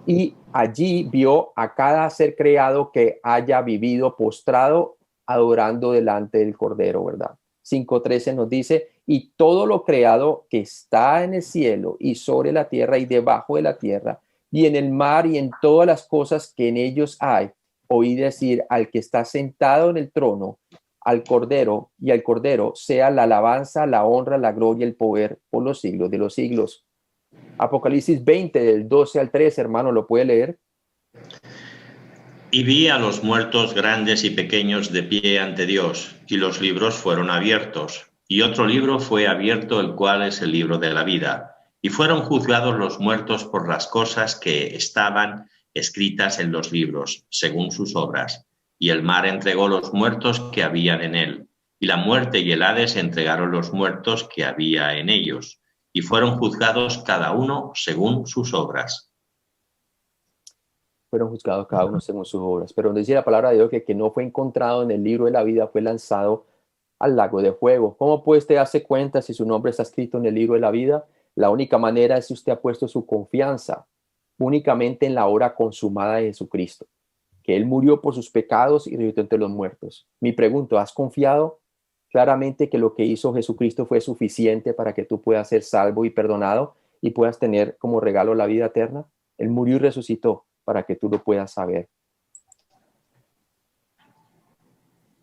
Y allí vio a cada ser creado que haya vivido postrado adorando delante del Cordero, ¿verdad? 5:13 nos dice, y todo lo creado que está en el cielo y sobre la tierra y debajo de la tierra y en el mar y en todas las cosas que en ellos hay, oí decir al que está sentado en el trono, al Cordero y al Cordero, sea la alabanza, la honra, la gloria, el poder por los siglos de los siglos. Apocalipsis 20, del 12 al 13, hermano, ¿lo puede leer? Y vi a los muertos grandes y pequeños de pie ante Dios, y los libros fueron abiertos. Y otro libro fue abierto, el cual es el libro de la vida. Y fueron juzgados los muertos por las cosas que estaban escritas en los libros, según sus obras. Y el mar entregó los muertos que habían en él. Y la muerte y el Hades entregaron los muertos que había en ellos. Y fueron juzgados cada uno según sus obras. Fueron juzgados cada uno según sus obras. Pero donde dice la palabra de Dios que no fue encontrado en el libro de la vida, fue lanzado al lago de fuego. ¿Cómo puede usted darse cuenta si su nombre está escrito en el libro de la vida? La única manera es si usted ha puesto su confianza únicamente en la obra consumada de Jesucristo, que Él murió por sus pecados y resucitó entre los muertos. Mi pregunta, ¿has confiado claramente que lo que hizo Jesucristo fue suficiente para que tú puedas ser salvo y perdonado y puedas tener como regalo la vida eterna? Él murió y resucitó para que tú lo puedas saber.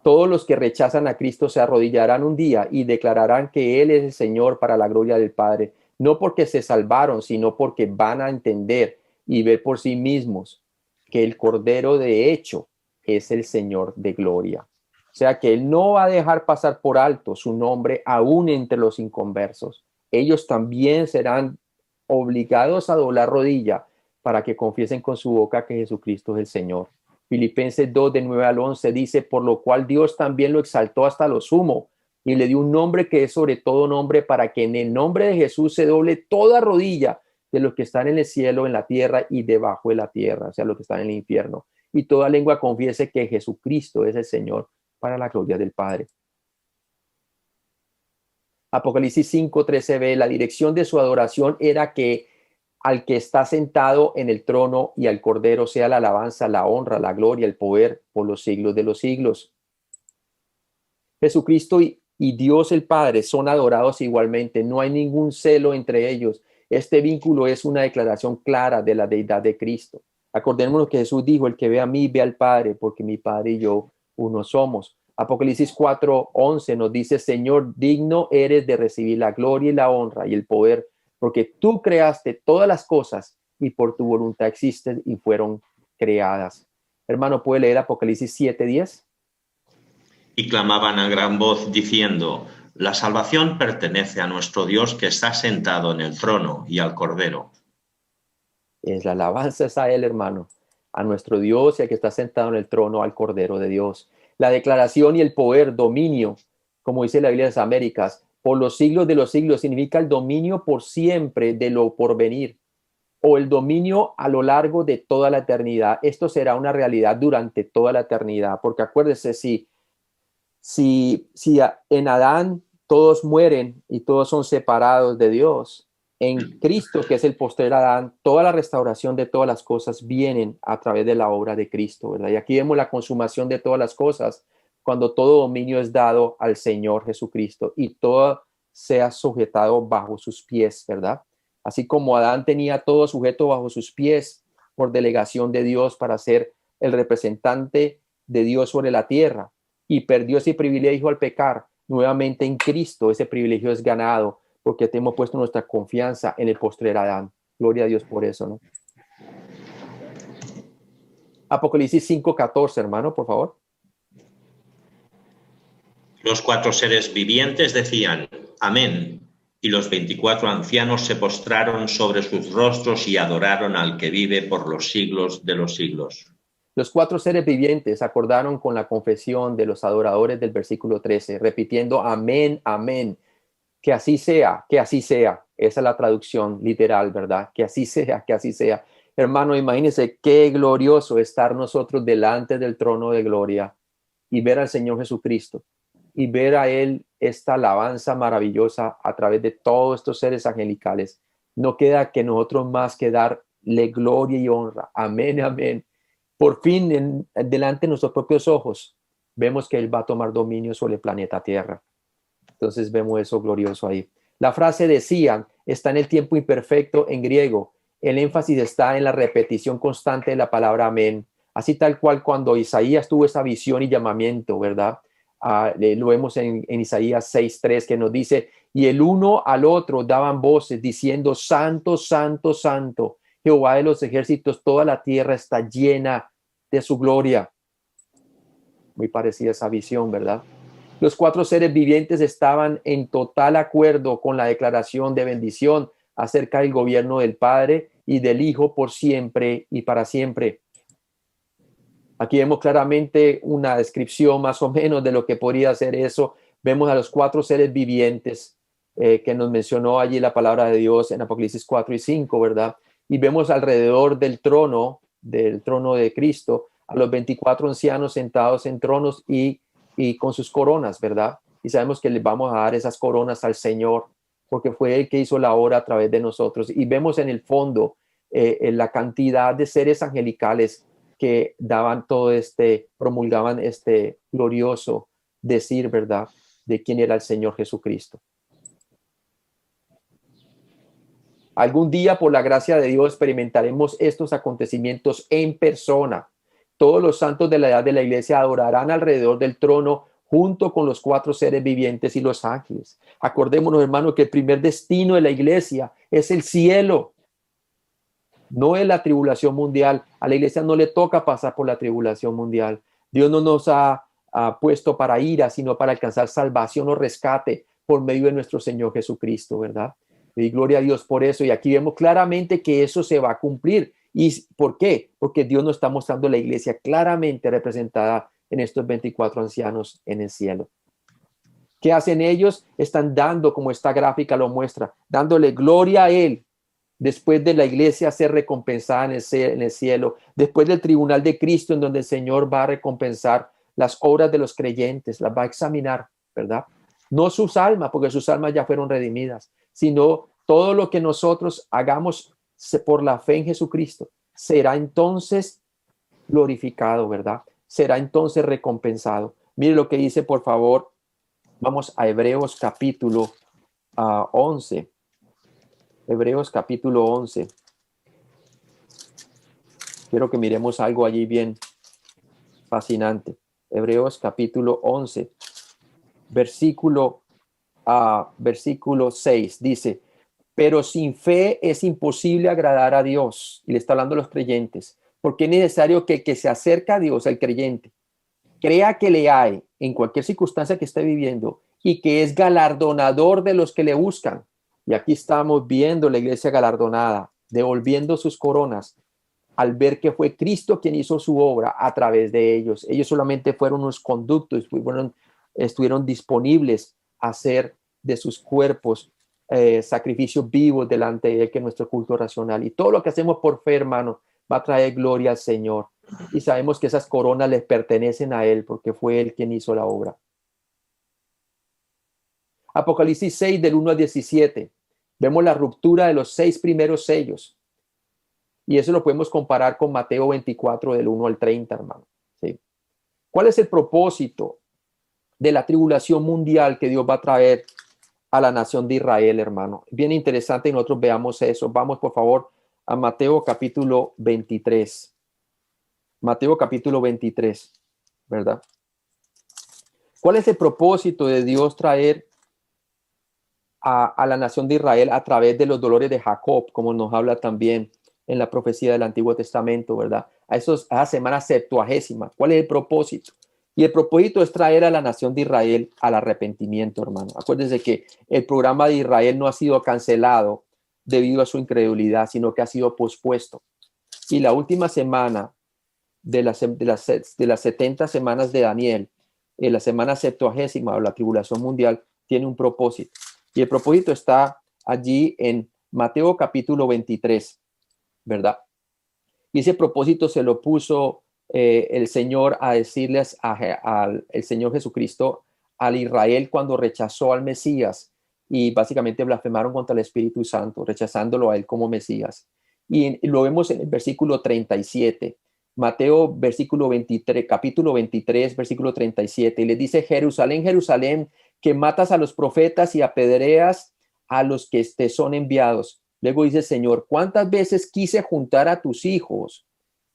Todos los que rechazan a Cristo se arrodillarán un día y declararán que Él es el Señor para la gloria del Padre, no porque se salvaron, sino porque van a entender y ver por sí mismos que el Cordero de hecho es el Señor de gloria. O sea que Él no va a dejar pasar por alto su nombre aún entre los inconversos. Ellos también serán obligados a doblar rodilla para que confiesen con su boca que Jesucristo es el Señor. Filipenses 2, de 9 al 11 dice, por lo cual Dios también lo exaltó hasta lo sumo y le dio un nombre que es sobre todo nombre, para que en el nombre de Jesús se doble toda rodilla de los que están en el cielo, en la tierra y debajo de la tierra, o sea, los que están en el infierno, y toda lengua confiese que Jesucristo es el Señor, para la gloria del Padre. Apocalipsis 5:13b, la dirección de su adoración era que al que está sentado en el trono y al Cordero sea la alabanza, la honra, la gloria, el poder por los siglos de los siglos. Jesucristo y Dios el Padre son adorados igualmente. No hay ningún celo entre ellos. Este vínculo es una declaración clara de la deidad de Cristo. Acordémonos que Jesús dijo, el que ve a mí, ve al Padre, porque mi Padre y yo uno somos. Apocalipsis 4:11 nos dice, Señor, digno eres de recibir la gloria y la honra y el poder, porque tú creaste todas las cosas y por tu voluntad existen y fueron creadas. Hermano, ¿puede leer Apocalipsis 7:10? y clamaban a gran voz diciendo: la salvación pertenece a nuestro Dios que está sentado en el trono y al Cordero. Es la alabanza es a Él, hermano, a nuestro Dios y al que está sentado en el trono, al Cordero de Dios. La declaración y el poder, dominio, como dice la Biblia de las Américas, por los siglos de los siglos, significa el dominio por siempre de lo porvenir, o el dominio a lo largo de toda la eternidad. Esto será una realidad durante toda la eternidad, porque acuérdese, si en Adán todos mueren y todos son separados de Dios, en Cristo, que es el postrer Adán, toda la restauración de todas las cosas vienen a través de la obra de Cristo, ¿verdad? Y aquí vemos la consumación de todas las cosas cuando todo dominio es dado al Señor Jesucristo y todo sea sujetado bajo sus pies, ¿verdad? Así como Adán tenía todo sujeto bajo sus pies por delegación de Dios para ser el representante de Dios sobre la tierra, y perdió ese privilegio al pecar, nuevamente en Cristo ese privilegio es ganado porque hemos puesto nuestra confianza en el postrer Adán. Gloria a Dios por eso, ¿no? Apocalipsis 5:14, hermano, por favor. Los 4 seres vivientes decían: amén. Y los 24 ancianos se postraron sobre sus rostros y adoraron al que vive por los siglos de los siglos. Los 4 seres vivientes acordaron con la confesión de los adoradores del versículo 13, repitiendo amén, amén. Que así sea, que así sea. Esa es la traducción literal, ¿verdad? Que así sea, que así sea. Hermano, imagínense qué glorioso estar nosotros delante del trono de gloria y ver al Señor Jesucristo y ver a Él esta alabanza maravillosa a través de todos estos seres angelicales. No queda que nosotros más que darle gloria y honra. Amén, amén. Por fin, delante de nuestros propios ojos, vemos que Él va a tomar dominio sobre el planeta Tierra. Entonces vemos eso glorioso ahí. La frase decían está en el tiempo imperfecto en griego. El énfasis está en la repetición constante de la palabra amén. Así tal cual cuando Isaías tuvo esa visión y llamamiento, ¿verdad? Lo vemos en Isaías 6:3 que nos dice, y el uno al otro daban voces diciendo, santo, santo, santo, Jehová de los ejércitos, toda la tierra está llena de su gloria. Muy parecida esa visión, ¿verdad? Los 4 seres vivientes estaban en total acuerdo con la declaración de bendición acerca del gobierno del Padre y del Hijo por siempre y para siempre. Aquí vemos claramente una descripción más o menos de lo que podría ser eso. Vemos a los 4 seres vivientes que nos mencionó allí la palabra de Dios en Apocalipsis 4 y 5, ¿verdad? Y vemos alrededor del trono de Cristo, a los 24 ancianos sentados en tronos y con sus coronas, ¿verdad? Y sabemos que le vamos a dar esas coronas al Señor, porque fue Él que hizo la obra a través de nosotros. Y vemos en el fondo la cantidad de seres angelicales que daban promulgaban este glorioso decir, ¿verdad?, de quién era el Señor Jesucristo. Algún día, por la gracia de Dios, experimentaremos estos acontecimientos en persona. Todos los santos de la edad de la iglesia adorarán alrededor del trono junto con los 4 seres vivientes y los ángeles. Acordémonos, hermano, que el primer destino de la iglesia es el cielo. No es la tribulación mundial. A la iglesia no le toca pasar por la tribulación mundial. Dios no nos ha puesto para ira, sino para alcanzar salvación o rescate por medio de nuestro Señor Jesucristo, ¿verdad? Y gloria a Dios por eso. Y aquí vemos claramente que eso se va a cumplir. ¿Y por qué? Porque Dios nos está mostrando la iglesia claramente representada en estos 24 ancianos en el cielo. ¿Qué hacen ellos? Están dando, como esta gráfica lo muestra, dándole gloria a Él. Después de la iglesia ser recompensada en el cielo, después del tribunal de Cristo en donde el Señor va a recompensar las obras de los creyentes, las va a examinar, ¿verdad? No sus almas, porque sus almas ya fueron redimidas, sino todo lo que nosotros hagamos por la fe en Jesucristo será entonces glorificado, ¿verdad? Será entonces recompensado. Mire lo que dice, por favor. Vamos a Hebreos capítulo 11. Hebreos capítulo 11. Quiero que miremos algo allí bien fascinante. Hebreos capítulo 11, versículo 6 dice, pero sin fe es imposible agradar a Dios. Y le está hablando a los creyentes, porque es necesario que el que se acerca a Dios, el creyente, crea que le hay en cualquier circunstancia que esté viviendo y que es galardonador de los que le buscan. Y aquí estamos viendo la iglesia galardonada, devolviendo sus coronas al ver que fue Cristo quien hizo su obra a través de ellos. Ellos solamente fueron unos conductos, estuvieron disponibles a hacer de sus cuerpos sacrificios vivos delante de él, que es nuestro culto racional. Y todo lo que hacemos por fe, hermano, va a traer gloria al Señor. Y sabemos que esas coronas les pertenecen a él porque fue él quien hizo la obra. Apocalipsis 6 del 1 al 17. Vemos la ruptura de los 6 primeros sellos. Y eso lo podemos comparar con Mateo 24 del 1 al 30, hermano. ¿Sí? ¿Cuál es el propósito de la tribulación mundial que Dios va a traer a la nación de Israel, hermano? Bien interesante y nosotros veamos eso. Vamos, por favor, a Mateo capítulo 23. Mateo capítulo 23, ¿verdad? ¿Cuál es el propósito de Dios traer a la nación de Israel a través de los dolores de Jacob, como nos habla también en la profecía del Antiguo Testamento, ¿verdad? A esa semana septuagésima. ¿Cuál es el propósito? Y el propósito es traer a la nación de Israel al arrepentimiento, hermano. Acuérdense que el programa de Israel no ha sido cancelado debido a su incredulidad, sino que ha sido pospuesto. Y la última semana de las 70 semanas de Daniel, en la semana septuagésima o la tribulación mundial, tiene un propósito. Y el propósito está allí en Mateo capítulo 23, ¿verdad? Y ese propósito se lo puso el Señor a decirles al Señor Jesucristo al Israel cuando rechazó al Mesías y básicamente blasfemaron contra el Espíritu Santo, rechazándolo a él como Mesías. Y lo vemos en el versículo 37. Mateo capítulo 23, versículo 37, y le dice: Jerusalén, Jerusalén, que matas a los profetas y apedreas a los que te son enviados. Luego dice: Señor, ¿cuántas veces quise juntar a tus hijos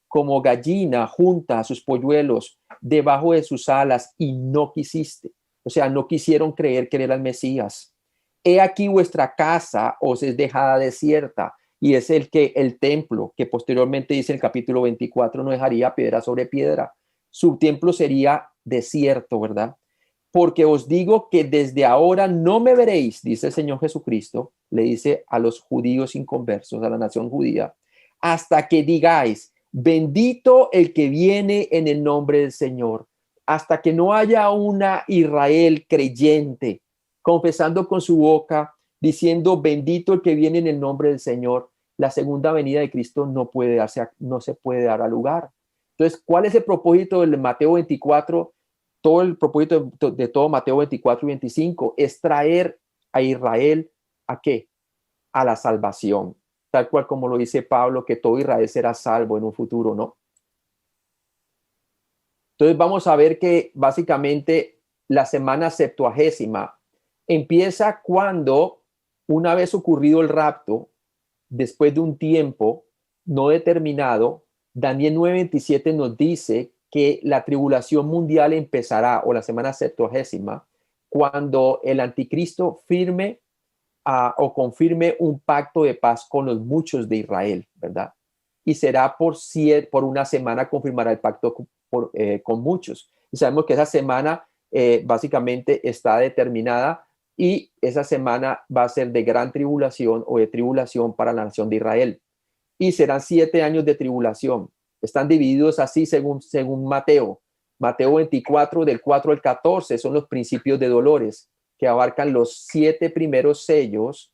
como gallina junta a sus polluelos debajo de sus alas y no quisiste? O sea, no quisieron creer que era el Mesías. He aquí vuestra casa os es dejada desierta. Y es el templo, que posteriormente dice el capítulo 24, no dejaría piedra sobre piedra. Su templo sería desierto, ¿verdad? Porque os digo que desde ahora no me veréis, dice el Señor Jesucristo, le dice a los judíos inconversos, a la nación judía, hasta que digáis: bendito el que viene en el nombre del Señor. Hasta que no haya una Israel creyente, confesando con su boca, diciendo: bendito el que viene en el nombre del Señor, la segunda venida de Cristo no se puede dar a lugar. Entonces, ¿cuál es el propósito del Mateo 24? Todo el propósito de todo Mateo 24 y 25 es traer a Israel ¿a qué? A la salvación, tal cual como lo dice Pablo, que todo Israel será salvo en un futuro, ¿no? Entonces vamos a ver que básicamente la semana septuagésima empieza cuando, una vez ocurrido el rapto, después de un tiempo no determinado, Daniel 9:27 nos dice que la tribulación mundial empezará, o la semana septuagésima, cuando el anticristo firme o confirme un pacto de paz con los muchos de Israel, ¿verdad? Y será por una semana confirmará el pacto con muchos. Y sabemos que esa semana básicamente está determinada, y esa semana va a ser de gran tribulación o de tribulación para la nación de Israel. Y serán 7 años de tribulación. Están divididos así según Mateo. Mateo 24, del 4 al 14, son los principios de dolores, que abarcan los 7 primeros sellos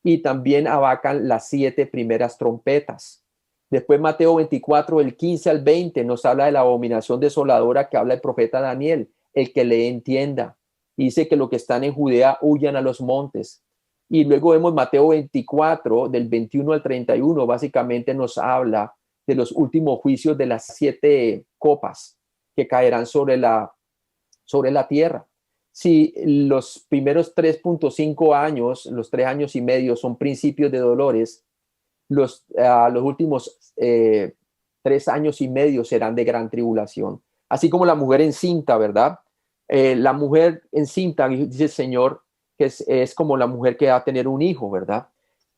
y también abarcan las 7 primeras trompetas. Después Mateo 24, del 15 al 20, nos habla de la abominación desoladora que habla el profeta Daniel, el que le entienda. Dice que los que están en Judea huyan a los montes. Y luego vemos Mateo 24, del 21 al 31, básicamente nos habla de los últimos juicios de las 7 copas que caerán sobre la tierra. Si los primeros 3.5 años, los 3 años y medio son principios de dolores, los últimos 3 años y medio serán de gran tribulación. Así como la mujer encinta, ¿verdad? La mujer encinta, dice el Señor, que es como la mujer que va a tener un hijo, ¿verdad?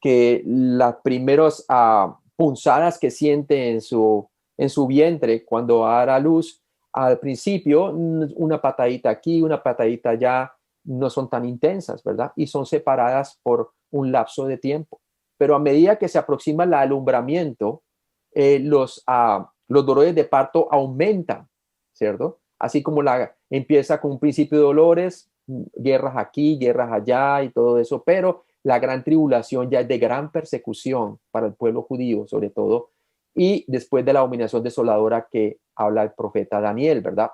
Que las primeras punzadas que siente en su vientre cuando va a dar a luz Al principio, una patadita aquí, una patadita allá, no son tan intensas, ¿verdad? Y son separadas por un lapso de tiempo. Pero a medida que se aproxima el alumbramiento, los dolores de parto aumentan, ¿cierto? Así como empieza con un principio de dolores, guerras aquí, guerras allá y todo eso, pero la gran tribulación ya es de gran persecución para el pueblo judío, sobre todo, y después de la abominación desoladora que habla el profeta Daniel, ¿verdad?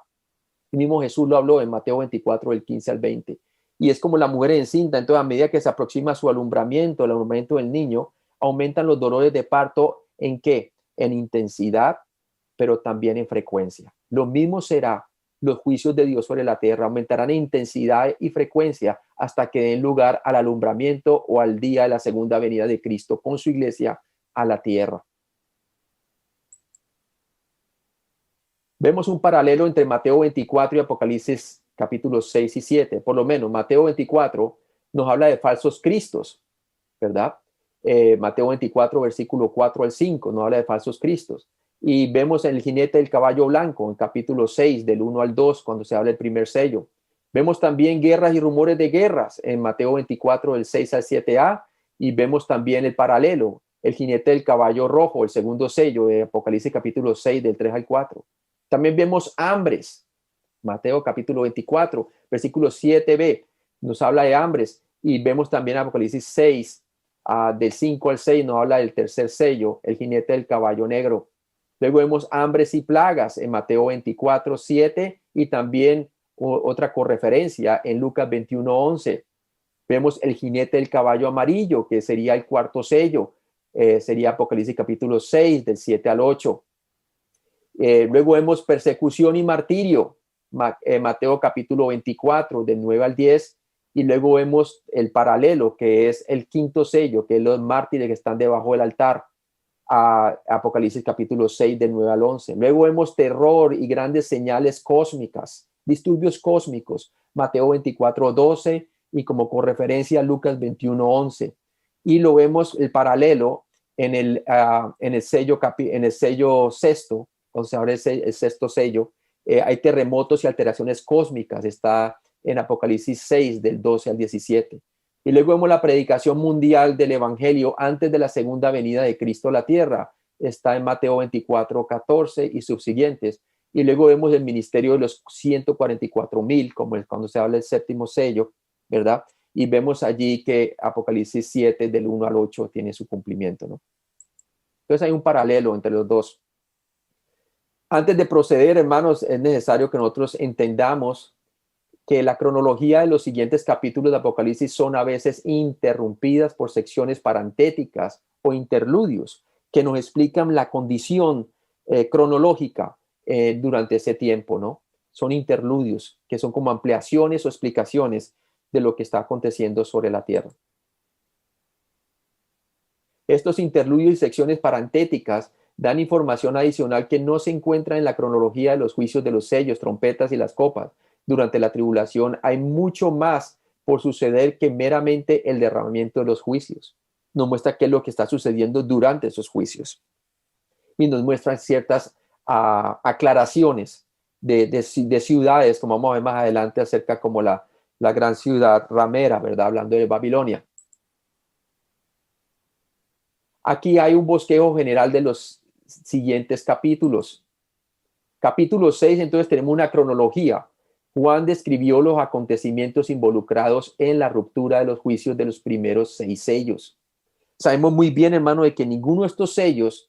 El mismo Jesús lo habló en Mateo 24, del 15 al 20. Y es como la mujer encinta, entonces a medida que se aproxima su alumbramiento, el alumbramiento del niño, aumentan los dolores de parto. ¿En qué? En intensidad, pero también en frecuencia. Lo mismo será los juicios de Dios sobre la tierra, aumentarán en intensidad y frecuencia hasta que den lugar al alumbramiento o al día de la segunda venida de Cristo con su iglesia a la tierra. Vemos un paralelo entre Mateo 24 y Apocalipsis capítulos 6 y 7. Por lo menos Mateo 24 nos habla de falsos cristos, ¿verdad? Mateo 24, versículo 4 al 5, nos habla de falsos cristos. Y vemos en el jinete del caballo blanco, en capítulo 6, del 1 al 2, cuando se habla del primer sello. Vemos también guerras y rumores de guerras en Mateo 24, del 6 al 7a, y vemos también el paralelo, el jinete del caballo rojo, el segundo sello de Apocalipsis capítulo 6, del 3 al 4. También vemos hambres, Mateo capítulo 24, versículo 7b, nos habla de hambres, y vemos también Apocalipsis 6, del 5 al 6, nos habla del tercer sello, el jinete del caballo negro. Luego vemos hambres y plagas en Mateo 24, 7, y también otra correferencia en Lucas 21, 11. Vemos el jinete del caballo amarillo, que sería el cuarto sello, sería Apocalipsis capítulo 6, del 7 al 8. Luego vemos persecución y martirio, Mateo capítulo 24, del 9 al 10, y luego vemos el paralelo, que es el quinto sello, que es los mártires que están debajo del altar, a Apocalipsis capítulo 6, del 9 al 11. Luego vemos terror y grandes señales cósmicas, disturbios cósmicos, Mateo 24, 12, y como con referencia Lucas 21, 11. Y lo vemos el paralelo en el sello sexto, o sea, ahora el sexto sello, hay terremotos y alteraciones cósmicas, está en Apocalipsis 6, del 12 al 17. Y luego vemos la predicación mundial del evangelio antes de la segunda venida de Cristo a la tierra, está en Mateo 24, 14 y subsiguientes. Y luego vemos el ministerio de los 144,000, como cuando se habla del séptimo sello, ¿verdad? Y vemos allí que Apocalipsis 7, del 1 al 8, tiene su cumplimiento, ¿no? Entonces hay un paralelo entre los dos. Antes de proceder, hermanos, es necesario que nosotros entendamos que la cronología de los siguientes capítulos de Apocalipsis son a veces interrumpidas por secciones parentéticas o interludios que nos explican la condición cronológica durante ese tiempo, ¿no? Son interludios que son como ampliaciones o explicaciones de lo que está aconteciendo sobre la tierra. Estos interludios y secciones parentéticas dan información adicional que no se encuentra en la cronología de los juicios de los sellos, trompetas y las copas. Durante la tribulación hay mucho más por suceder que meramente el derramamiento de los juicios. Nos muestra qué es lo que está sucediendo durante esos juicios. Y nos muestran ciertas aclaraciones de ciudades, como vamos a ver más adelante, acerca como la gran ciudad ramera, ¿verdad? Hablando de Babilonia. Aquí hay un bosquejo general de los siguientes capítulos. Capítulo 6, entonces tenemos una cronología. Juan describió los acontecimientos involucrados en la ruptura de los juicios de los primeros 6 sellos. Sabemos muy bien, hermano, de que ninguno de estos sellos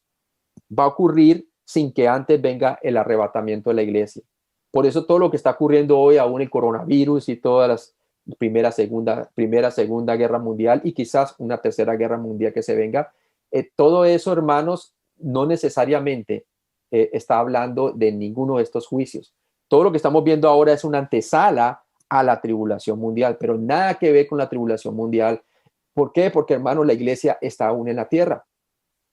va a ocurrir sin que antes venga el arrebatamiento de la iglesia. Por eso todo lo que está ocurriendo hoy, aún el coronavirus y todas las primera, segunda guerra mundial y quizás una tercera guerra mundial que se venga, todo eso, hermanos, no necesariamente está hablando de ninguno de estos juicios. Todo lo que estamos viendo ahora es una antesala a la tribulación mundial, pero nada que ver con la tribulación mundial. ¿Por qué? Porque, hermano, la iglesia está aún en la tierra.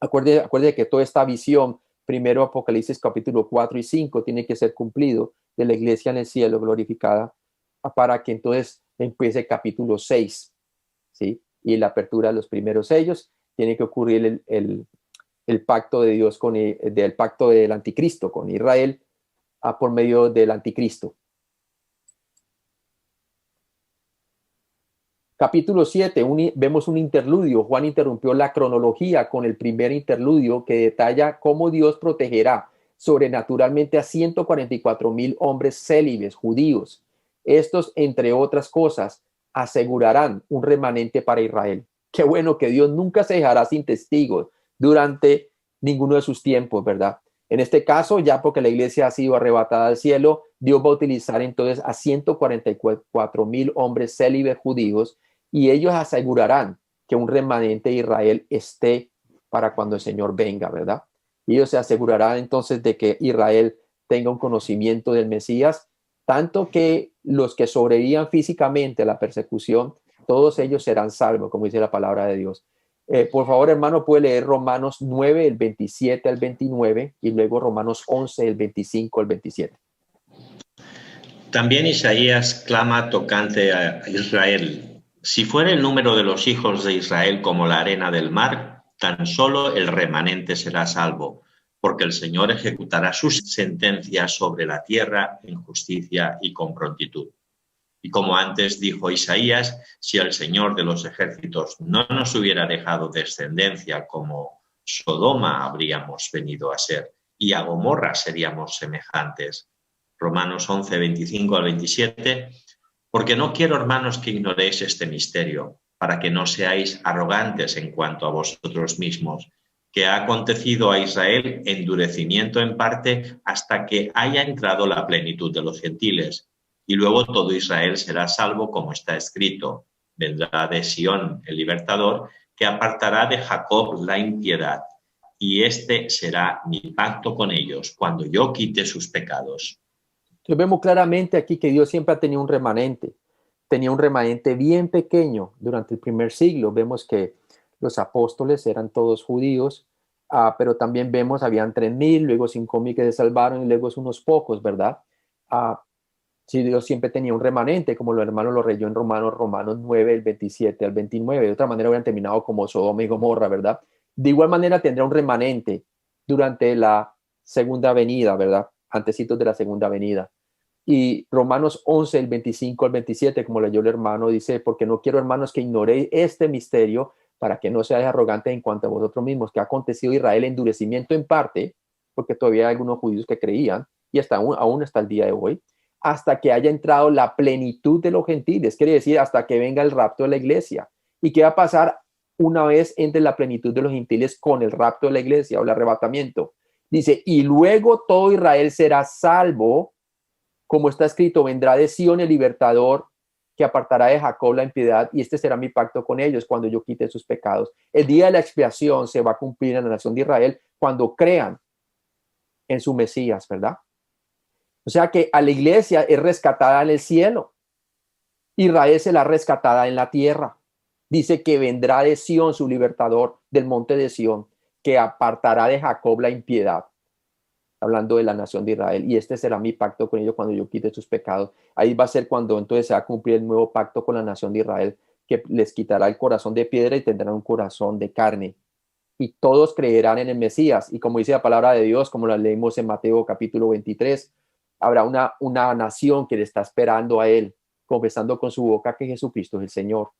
Acuérdate que toda esta visión, primero Apocalipsis capítulo 4 y 5, tiene que ser cumplido de la iglesia en el cielo glorificada para que entonces empiece el capítulo 6, ¿sí? Y la apertura de los primeros sellos, tiene que ocurrir el pacto de Dios del pacto del anticristo con Israel, por medio del anticristo. Capítulo 7, vemos un interludio. Juan interrumpió la cronología con el primer interludio que detalla cómo Dios protegerá sobrenaturalmente a 144,000 hombres célibes judíos. Estos, entre otras cosas, asegurarán un remanente para Israel. Qué bueno que Dios nunca se dejará sin testigos durante ninguno de sus tiempos, ¿verdad? En este caso, ya porque la iglesia ha sido arrebatada al cielo, Dios va a utilizar entonces a 144,000 hombres célibes judíos, y ellos asegurarán que un remanente de Israel esté para cuando el Señor venga, ¿verdad? Y ellos se asegurarán entonces de que Israel tenga un conocimiento del Mesías, tanto que los que sobrevivan físicamente a la persecución, todos ellos serán salvos, como dice la palabra de Dios. Por favor, hermano, puede leer Romanos 9, el 27 al 29, y luego Romanos 11, el 25 al 27. También Isaías clama tocante a Israel. Si fuera el número de los hijos de Israel como la arena del mar, tan solo el remanente será salvo, porque el Señor ejecutará sus sentencias sobre la tierra en justicia y con prontitud. Y como antes dijo Isaías, si el Señor de los ejércitos no nos hubiera dejado descendencia como Sodoma habríamos venido a ser, y a Gomorra seríamos semejantes. Romanos 11, 25 al 27, porque no quiero, hermanos, que ignoréis este misterio, para que no seáis arrogantes en cuanto a vosotros mismos, que ha acontecido a Israel endurecimiento en parte hasta que haya entrado la plenitud de los gentiles, y luego todo Israel será salvo, como está escrito. Vendrá de Sión el libertador, que apartará de Jacob la impiedad, y este será mi pacto con ellos, cuando yo quite sus pecados. Entonces vemos claramente aquí que Dios siempre ha tenido un remanente. Tenía un remanente bien pequeño durante el primer siglo. Vemos que los apóstoles eran todos judíos, pero también vemos, habían 3,000, luego 5,000 que se salvaron y luego unos pocos, ¿verdad? Sí, Dios siempre tenía un remanente, como los hermanos lo leyó en Romanos 9, el 27 al 29. De otra manera hubieran terminado como Sodoma y Gomorra, ¿verdad? De igual manera tendrá un remanente durante la segunda venida, ¿verdad? Antecitos de la segunda venida. Y Romanos 11, el 25 al 27, como leyó el hermano, dice, porque no quiero, hermanos, que ignoréis este misterio, para que no seáis arrogantes en cuanto a vosotros mismos, que ha acontecido Israel endurecimiento en parte, porque todavía hay algunos judíos que creían, y aún hasta el día de hoy, hasta que haya entrado la plenitud de los gentiles, quiere decir, hasta que venga el rapto de la iglesia. ¿Y qué va a pasar una vez entre la plenitud de los gentiles con el rapto de la iglesia o el arrebatamiento? Dice, y luego todo Israel será salvo, como está escrito, vendrá de Sión el libertador, que apartará de Jacob la impiedad, y este será mi pacto con ellos cuando yo quite sus pecados. El día de la expiación se va a cumplir en la nación de Israel cuando crean en su Mesías, ¿verdad? O sea que a la iglesia es rescatada en el cielo. Israel será rescatada en la tierra. Dice que vendrá de Sión su libertador, del monte de Sión, que apartará de Jacob la impiedad, hablando de la nación de Israel, y este será mi pacto con ellos cuando yo quite sus pecados. Ahí va a ser cuando entonces se va a cumplir el nuevo pacto con la nación de Israel, que les quitará el corazón de piedra y tendrán un corazón de carne. Y todos creerán en el Mesías. Y como dice la palabra de Dios, como la leímos en Mateo capítulo 23, habrá una nación que le está esperando a él, confesando con su boca que Jesucristo es el Señor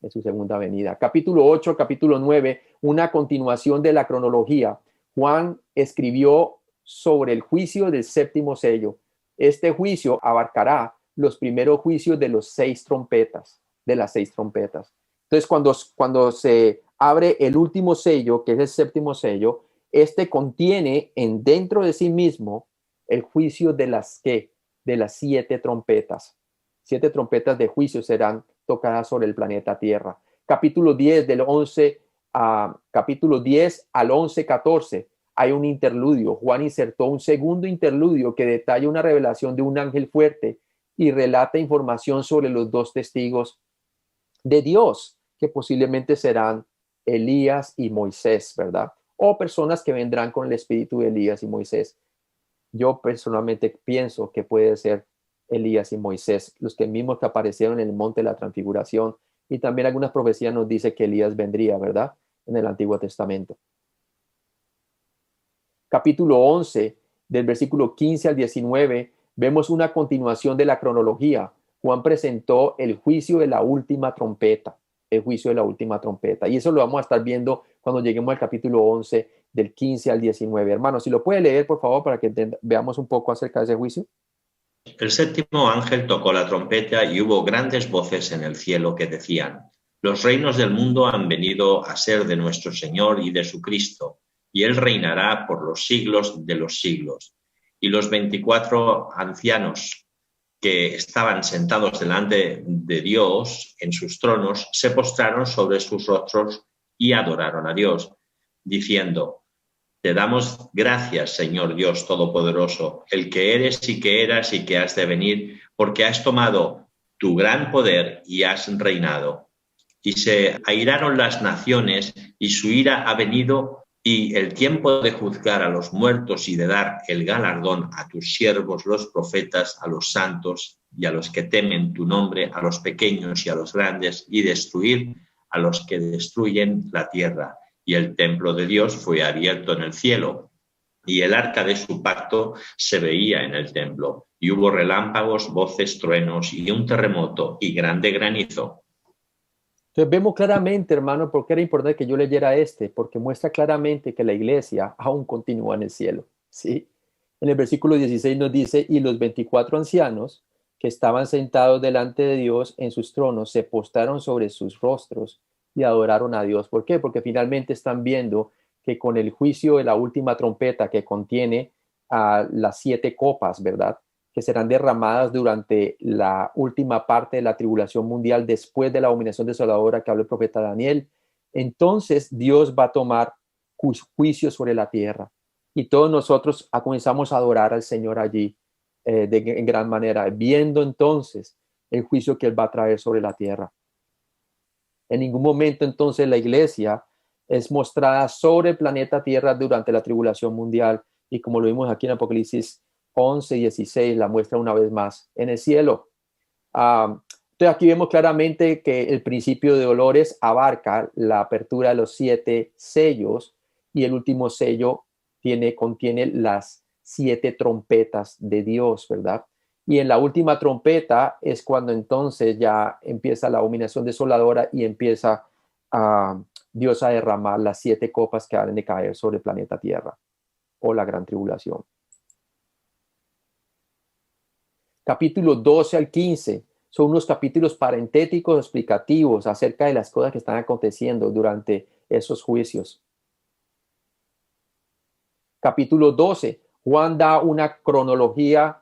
en su segunda venida. Capítulo 8, capítulo 9, una continuación de la cronología. Juan escribió sobre el juicio del séptimo sello. Este juicio abarcará los primeros juicios de los 6 trompetas, de las 6 trompetas. Entonces, cuando se abre el último sello, que es el séptimo sello, este contiene dentro de sí mismo el juicio de las 7 trompetas. 7 trompetas de juicio serán tocadas sobre el planeta Tierra. Capítulo 10 capítulo 10 al 11, 14, hay un interludio. Juan insertó un segundo interludio que detalla una revelación de un ángel fuerte y relata información sobre los 2 testigos de Dios, que posiblemente serán Elías y Moisés, ¿verdad? O personas que vendrán con el espíritu de Elías y Moisés. Yo personalmente pienso que puede ser Elías y Moisés, los que mismos que aparecieron en el monte de la transfiguración, y también algunas profecías nos dice que Elías vendría, ¿verdad? En el Antiguo Testamento. capítulo 11, del versículo 15 al 19, vemos una continuación de la cronología. Juan presentó el juicio de la última trompeta, el juicio de la última trompeta. Y eso lo vamos a estar viendo cuando lleguemos al capítulo 11, del 15 al 19. Hermanos, si lo puede leer, por favor, para que veamos un poco acerca de ese juicio. El séptimo ángel tocó la trompeta y hubo grandes voces en el cielo que decían: los reinos del mundo han venido a ser de nuestro Señor y de su Cristo, y Él reinará por los siglos de los siglos. Y los 24 ancianos que estaban sentados delante de Dios en sus tronos se postraron sobre sus rostros y adoraron a Dios, diciendo: te damos gracias, Señor Dios Todopoderoso, el que eres y que eras y que has de venir, porque has tomado tu gran poder y has reinado. Y se airaron las naciones y su ira ha venido, y el tiempo de juzgar a los muertos y de dar el galardón a tus siervos los profetas, a los santos y a los que temen tu nombre, a los pequeños y a los grandes, y destruir a los que destruyen la tierra. Y el templo de Dios fue abierto en el cielo, y el arca de su pacto se veía en el templo. Y hubo relámpagos, voces, truenos, y un terremoto, y grande granizo. Entonces vemos claramente, hermano, por qué era importante que yo leyera porque muestra claramente que la iglesia aún continúa en el cielo, ¿sí? En el versículo 16 nos dice: y los 24 ancianos que estaban sentados delante de Dios en sus tronos se postraron sobre sus rostros y adoraron a Dios. ¿Por qué? Porque finalmente están viendo que con el juicio de la última trompeta que contiene las 7 copas, ¿verdad?, que serán derramadas durante la última parte de la tribulación mundial después de la abominación desoladora que habló el profeta Daniel, entonces Dios va a tomar juicio sobre la tierra y todos nosotros comenzamos a adorar al Señor allí en gran manera, viendo entonces el juicio que Él va a traer sobre la tierra. En ningún momento entonces la iglesia es mostrada sobre el planeta Tierra durante la tribulación mundial, y como lo vimos aquí en Apocalipsis 11 y 16, la muestra una vez más en el cielo. Entonces aquí vemos claramente que el principio de dolores abarca la apertura de los 7 sellos, y el último sello contiene las 7 trompetas de Dios, ¿verdad? Y en la última trompeta es cuando entonces ya empieza la abominación desoladora y empieza Dios a derramar las 7 copas que han de caer sobre el planeta Tierra, o la gran tribulación. Capítulos 12 al 15 son unos capítulos parentéticos explicativos acerca de las cosas que están aconteciendo durante esos juicios. Capítulo 12, Juan da una cronología,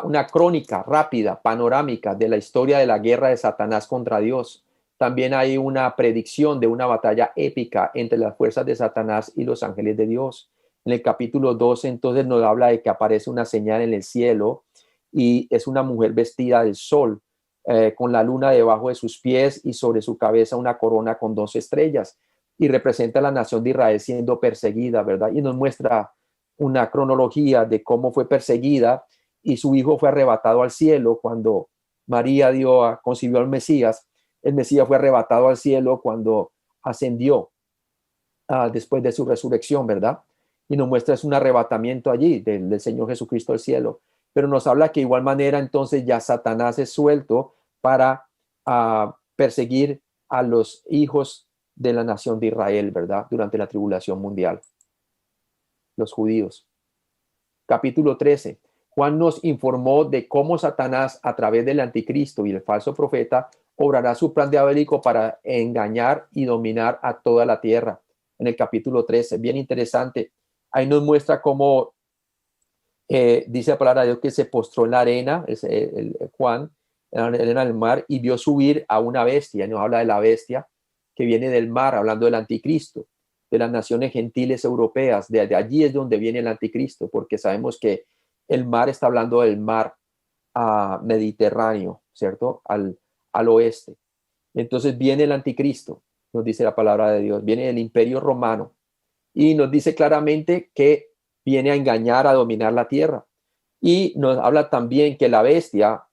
una crónica rápida, panorámica de la historia de la guerra de Satanás contra Dios. También hay una predicción de una batalla épica entre las fuerzas de Satanás y los ángeles de Dios. En el capítulo 12 entonces nos habla de que aparece una señal en el cielo, y es una mujer vestida del sol, con la luna debajo de sus pies y sobre su cabeza una corona con 2 estrellas, y representa a la nación de Israel siendo perseguida, ¿verdad? Y nos muestra una cronología de cómo fue perseguida, y su hijo fue arrebatado al cielo cuando María concibió al Mesías. El Mesías fue arrebatado al cielo cuando ascendió después de su resurrección, ¿verdad? Y nos muestra un arrebatamiento allí del Señor Jesucristo al cielo. Pero nos habla que de igual manera entonces ya Satanás es suelto para perseguir a los hijos de la nación de Israel, ¿verdad? Durante la tribulación mundial, los judíos. Capítulo 13. Juan nos informó de cómo Satanás, a través del anticristo y el falso profeta, obrará su plan diabólico para engañar y dominar a toda la tierra. En el capítulo 13, bien interesante. Ahí nos muestra cómo dice la palabra de Dios que se postró en la arena, Juan, en la arena del mar, y vio subir a una bestia. Y nos habla de la bestia que viene del mar, hablando del anticristo, de las naciones gentiles europeas. De allí es donde viene el anticristo, porque sabemos que el mar está hablando del mar Mediterráneo, ¿cierto? Al oeste. Entonces viene el anticristo, nos dice la palabra de Dios, viene el imperio romano, y nos dice claramente que viene a engañar, a dominar la tierra. Y nos habla también que la bestia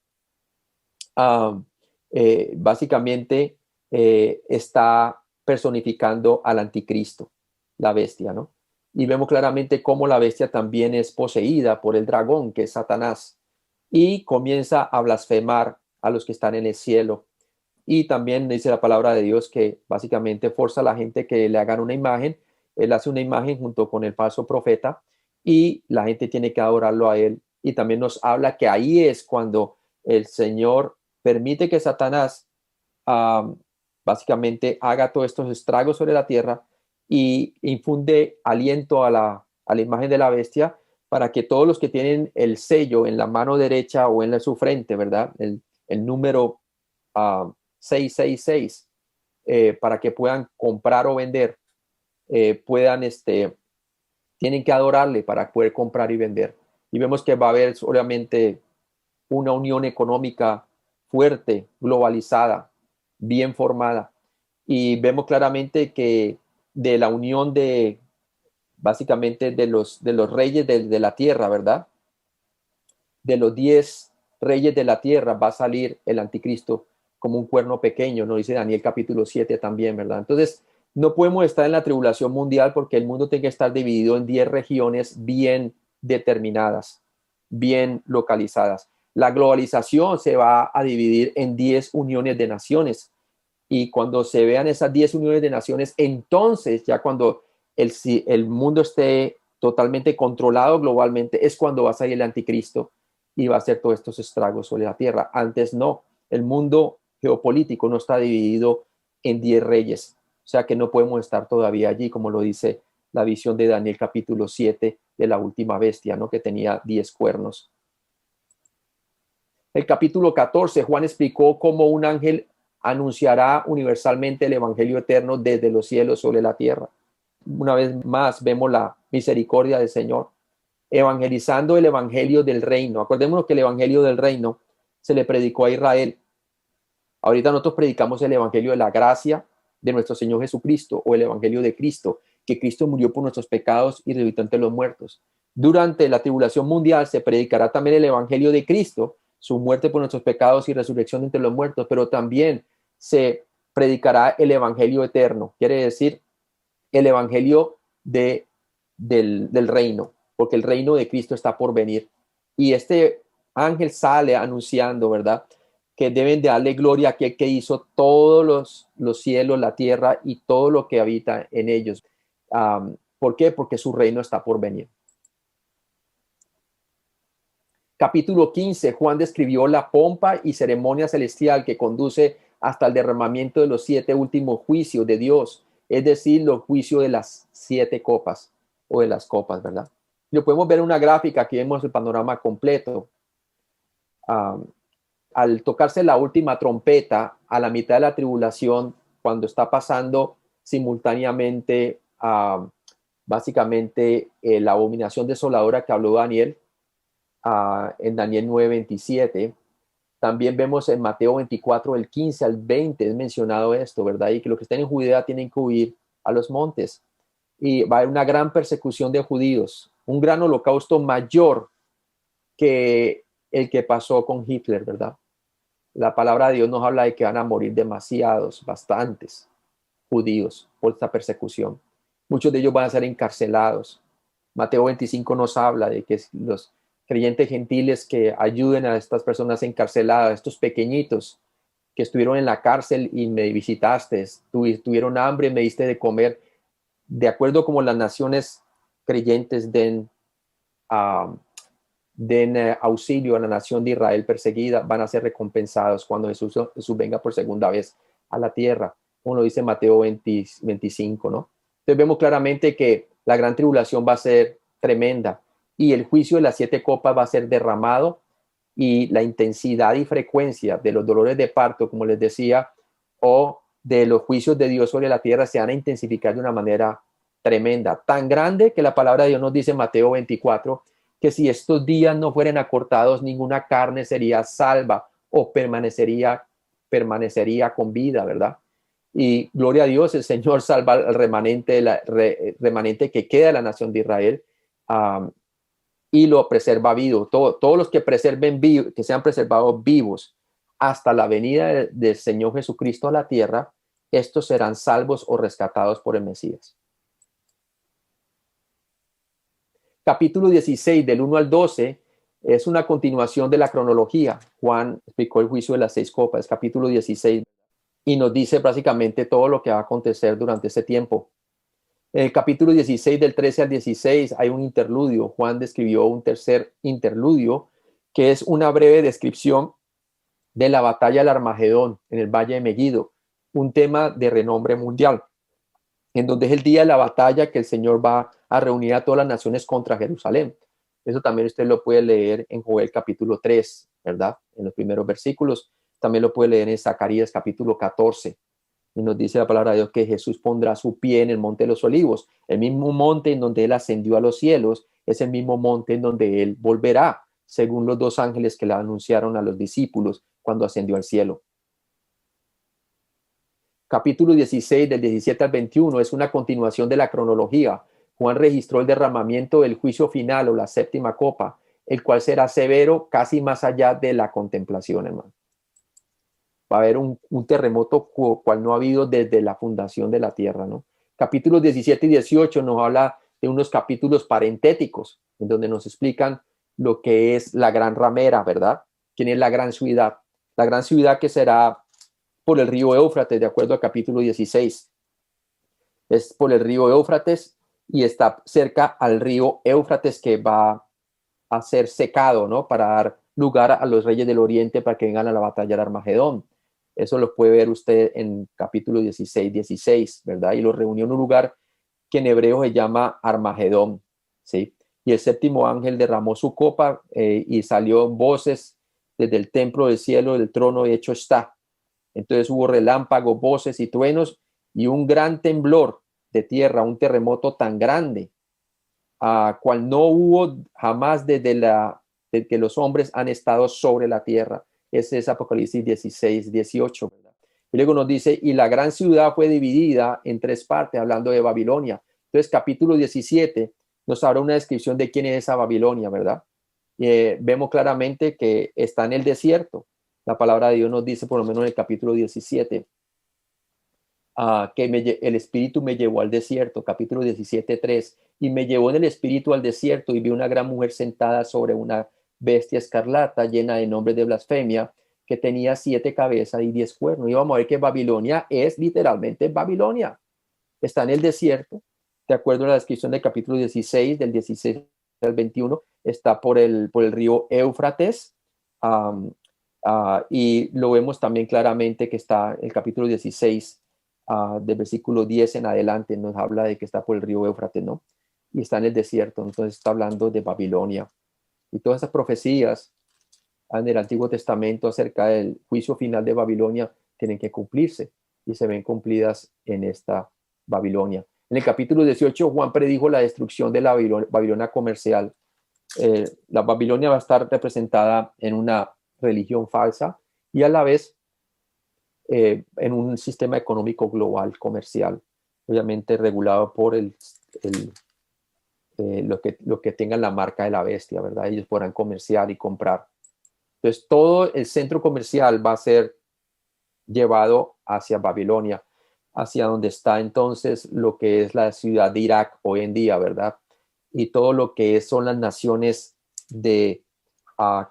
básicamente está personificando al anticristo, la bestia, ¿no? y vemos claramente cómo la bestia también es poseída por el dragón, que es Satanás, y comienza a blasfemar a los que están en el cielo. Y también dice la palabra de Dios que básicamente forza a la gente que le hagan una imagen. Él hace una imagen junto con el falso profeta y la gente tiene que adorarlo a él. Y también nos habla que ahí es cuando el Señor permite que Satanás básicamente haga todos estos estragos sobre la tierra y infunde aliento a la imagen de la bestia para que todos los que tienen el sello en la mano derecha o en su frente, ¿verdad? El número 666, para que puedan comprar o vender, tienen que adorarle para poder comprar y vender. Y vemos que va a haber obviamente una unión económica fuerte, globalizada, bien formada. Y vemos claramente que de la unión de básicamente de los reyes de la tierra, ¿verdad? De los 10 reyes de la tierra va a salir el anticristo como un cuerno pequeño, ¿no? Dice Daniel capítulo 7 también, ¿verdad? Entonces, no podemos estar en la tribulación mundial porque el mundo tiene que estar dividido en 10 regiones bien determinadas, bien localizadas. La globalización se va a dividir en 10 uniones de naciones y cuando se vean esas 10 uniones de naciones, entonces ya cuando el mundo esté totalmente controlado globalmente, es cuando va a salir el anticristo y va a hacer todos estos estragos sobre la tierra. Antes no, el mundo geopolítico no está dividido en 10 reyes, o sea que no podemos estar todavía allí, como lo dice la visión de Daniel capítulo 7 de la última bestia, ¿no? Que tenía 10 cuernos. El capítulo 14, Juan explicó cómo un ángel anunciará universalmente el evangelio eterno desde los cielos sobre la tierra. Una vez más vemos la misericordia del Señor evangelizando el evangelio del reino. Acordémonos que el evangelio del reino se le predicó a Israel. Ahorita nosotros predicamos el evangelio de la gracia de nuestro Señor Jesucristo o el evangelio de Cristo, que Cristo murió por nuestros pecados y resucitó entre los muertos. Durante la tribulación mundial se predicará también el evangelio de Cristo, su muerte por nuestros pecados y resurrección entre los muertos, pero también se predicará el evangelio eterno, quiere decir el evangelio del reino, porque el reino de Cristo está por venir. Y este ángel sale anunciando, ¿verdad? Que deben de darle gloria a aquel que hizo todos los cielos, la tierra y todo lo que habita en ellos. ¿Por qué? Porque su reino está por venir. Capítulo 15, Juan describió la pompa y ceremonia celestial que conduce hasta el derramamiento de los 7 últimos juicios de Dios, es decir, los juicios de las 7 copas o de las copas, ¿verdad? Lo podemos ver en una gráfica, aquí vemos el panorama completo. Al tocarse la última trompeta a la mitad de la tribulación, cuando está pasando simultáneamente, básicamente, la abominación desoladora que habló Daniel, en Daniel 9:27. También vemos en Mateo 24, del 15 al 20, es mencionado esto, ¿verdad? Y que los que estén en Judea tienen que huir a los montes. Y va a haber una gran persecución de judíos, un gran holocausto mayor que el que pasó con Hitler, ¿verdad? La palabra de Dios nos habla de que van a morir demasiados, bastantes judíos por esta persecución. Muchos de ellos van a ser encarcelados. Mateo 25 nos habla de que los creyentes gentiles que ayuden a estas personas encarceladas, estos pequeñitos que estuvieron en la cárcel y me visitaste, tuvieron hambre, me diste de comer, de acuerdo como las naciones creyentes den auxilio a la nación de Israel perseguida, van a ser recompensados cuando Jesús venga por segunda vez a la tierra, como lo dice Mateo 25, ¿no? Entonces vemos claramente que la gran tribulación va a ser tremenda y el juicio de las 7 copas va a ser derramado y la intensidad y frecuencia de los dolores de parto, como les decía, o de los juicios de Dios sobre la tierra se van a intensificar de una manera tremenda, tan grande que la palabra de Dios nos dice en Mateo 24, que si estos días no fueran acortados, ninguna carne sería salva o permanecería con vida, ¿verdad? Y gloria a Dios, el Señor salva al remanente, remanente que queda de la nación de Israel, y lo preserva vivo. Todos los que preserven vivo, que sean preservados vivos hasta la venida del Señor Jesucristo a la tierra, estos serán salvos o rescatados por el Mesías. Capítulo 16, del 1 al 12, es una continuación de la cronología. Juan explicó el juicio de las 6 copas, capítulo 16, y nos dice básicamente todo lo que va a acontecer durante ese tiempo. En el capítulo 16, del 13 al 16, hay un interludio. Juan describió un tercer interludio, que es una breve descripción de la batalla del Armagedón en el Valle de Megiddo, un tema de renombre mundial, en donde es el día de la batalla que el Señor va a reunir a todas las naciones contra Jerusalén. Eso también usted lo puede leer en Joel capítulo 3, ¿verdad? En los primeros versículos. También lo puede leer en Zacarías capítulo 14. Y nos dice la palabra de Dios que Jesús pondrá su pie en el monte de los olivos, el mismo monte en donde él ascendió a los cielos, es el mismo monte en donde él volverá, según los 2 ángeles que le anunciaron a los discípulos cuando ascendió al cielo. Capítulo 16, del 17 al 21, es una continuación de la cronología. Juan registró el derramamiento del juicio final o la séptima copa, el cual será severo casi más allá de la contemplación, hermano. Va a haber un terremoto cual no ha habido desde la fundación de la tierra, ¿no? Capítulos 17 y 18 nos habla de unos capítulos parentéticos, en donde nos explican lo que es la gran ramera, ¿verdad? ¿Quién es la gran ciudad? La gran ciudad que será por el río Éufrates, de acuerdo al capítulo 16. Es por el río Éufrates y está cerca al río Éufrates que va a ser secado, ¿no? Para dar lugar a los reyes del oriente para que vengan a la batalla de Armagedón. Eso lo puede ver usted en capítulo 16, ¿verdad? Y lo reunió en un lugar que en hebreo se llama Armagedón, ¿sí? Y el séptimo ángel derramó su copa y salió voces desde el templo del cielo, del trono, hecho está. Entonces hubo relámpagos, voces y truenos y un gran temblor de tierra, un terremoto tan grande, cual no hubo jamás desde que los hombres han estado sobre la tierra. Ese es Apocalipsis 16, 18. ¿Verdad? Y luego nos dice, y la gran ciudad fue dividida en 3 partes, hablando de Babilonia. Entonces, capítulo 17 nos habla una descripción de quién es esa Babilonia, ¿verdad? Vemos claramente que está en el desierto. La palabra de Dios nos dice, por lo menos en el capítulo 17, que el espíritu me llevó al desierto, capítulo 17:3, y me llevó en el espíritu al desierto y vi una gran mujer sentada sobre una bestia escarlata llena de nombres de blasfemia, que tenía 7 cabezas y 10 cuernos. Y vamos a ver que Babilonia es literalmente Babilonia. Está en el desierto, de acuerdo a la descripción del capítulo 16, del 16 al 21, está por el río Éufrates, y lo vemos también claramente que está el capítulo 16, del versículo 10 en adelante, nos habla de que está por el río Éufrates, ¿no? Y está en el desierto, entonces está hablando de Babilonia. Y todas esas profecías en el Antiguo Testamento acerca del juicio final de Babilonia tienen que cumplirse y se ven cumplidas en esta Babilonia. En el capítulo 18, Juan predijo la destrucción de la Babilonia comercial. La Babilonia va a estar representada en una religión falsa y a la vez en un sistema económico global, comercial, obviamente regulado por lo que tengan la marca de la bestia, ¿verdad? Ellos podrán comerciar y comprar. Entonces, todo el centro comercial va a ser llevado hacia Babilonia, hacia donde está entonces lo que es la ciudad de Irak hoy en día, ¿verdad? Y todo lo que son las naciones que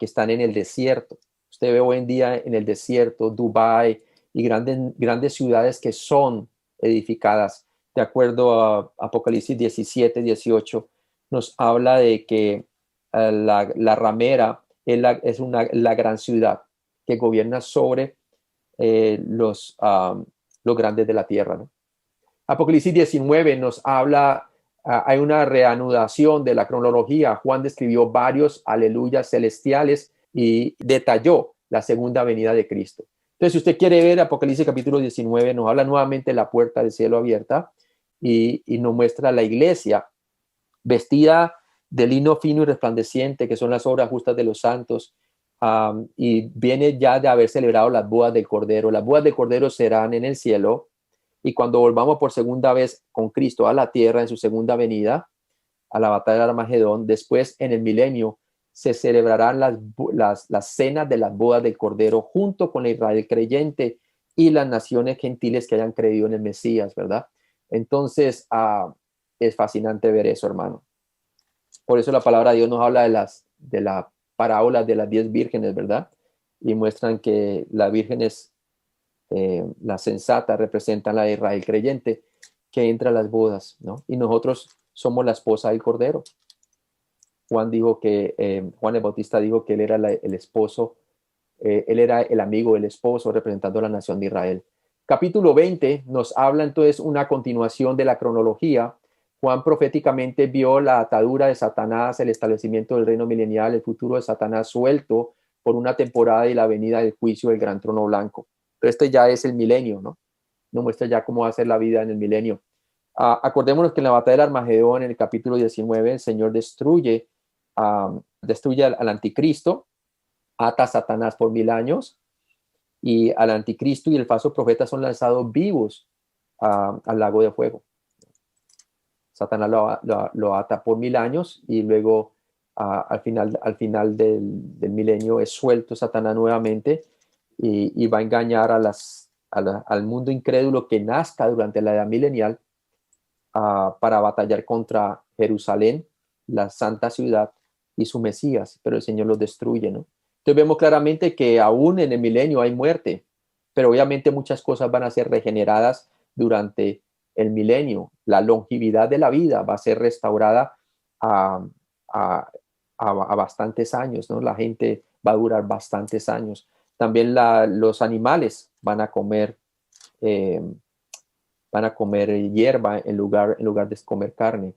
están en el desierto. Usted ve hoy en día en el desierto, Dubái y grandes ciudades que son edificadas. De acuerdo a Apocalipsis 17, 18, nos habla de que la ramera es la gran ciudad que gobierna sobre los grandes de la tierra, ¿no? Apocalipsis 19 nos habla, hay una reanudación de la cronología. Juan describió varios aleluyas celestiales y detalló la segunda venida de Cristo. Entonces, si usted quiere ver Apocalipsis capítulo 19, nos habla nuevamente de la puerta del cielo abierta y nos muestra la iglesia vestida de lino fino y resplandeciente, que son las obras justas de los santos, y viene ya de haber celebrado las bodas del Cordero. Las bodas del Cordero serán en el cielo, y cuando volvamos por segunda vez con Cristo a la tierra en su segunda venida, a la batalla de Armagedón, después en el milenio se celebrarán las cenas de las bodas del Cordero junto con Israel creyente y las naciones gentiles que hayan creído en el Mesías, ¿verdad? Entonces, es fascinante ver eso, hermano. Por eso la palabra de Dios nos habla de la parábola de las 10 vírgenes, ¿verdad? Y muestran que las vírgenes, la sensata, representan la de Israel creyente, que entra a las bodas, ¿no? Y nosotros somos la esposa del Cordero. Juan el Bautista dijo que él era el esposo, él era el amigo del esposo representando a la nación de Israel. Capítulo 20 nos habla entonces una continuación de la cronología. Juan proféticamente vio la atadura de Satanás, el establecimiento del reino milenial, el futuro de Satanás suelto por una temporada y la venida del juicio del gran trono blanco. Pero este ya es el milenio, ¿no? Nos muestra ya cómo va a ser la vida en el milenio. Acordémonos que en la batalla del Armagedón, en el capítulo 19, el Señor destruye al anticristo, ata a Satanás por 1000 años, y al anticristo y el falso profeta son lanzados vivos al lago de fuego. Satanás lo ata por 1000 años y luego al final del milenio es suelto Satanás nuevamente y va a engañar al mundo incrédulo que nazca durante la edad milenial para batallar contra Jerusalén, la santa ciudad y su Mesías, pero el Señor los destruye, ¿no? Entonces vemos claramente que aún en el milenio hay muerte, pero obviamente muchas cosas van a ser regeneradas durante el milenio. La longevidad de la vida va a ser restaurada a, a bastantes años, ¿no? La gente va a durar bastantes años. También los animales eh, van a comer hierba en lugar de comer carne.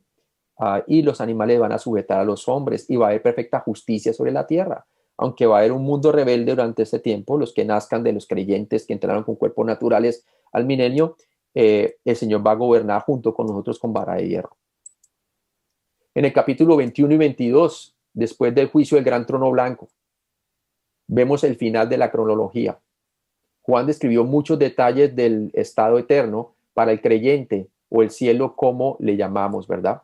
Y los animales van a sujetar a los hombres y va a haber perfecta justicia sobre la tierra. Aunque va a haber un mundo rebelde durante ese tiempo, los que nazcan de los creyentes que entraron con cuerpos naturales al milenio, el Señor va a gobernar junto con nosotros con vara de hierro. En el capítulo 21 y 22, después del juicio del gran trono blanco, vemos el final de la cronología. Juan describió muchos detalles del estado eterno para el creyente o el cielo como le llamamos, ¿verdad?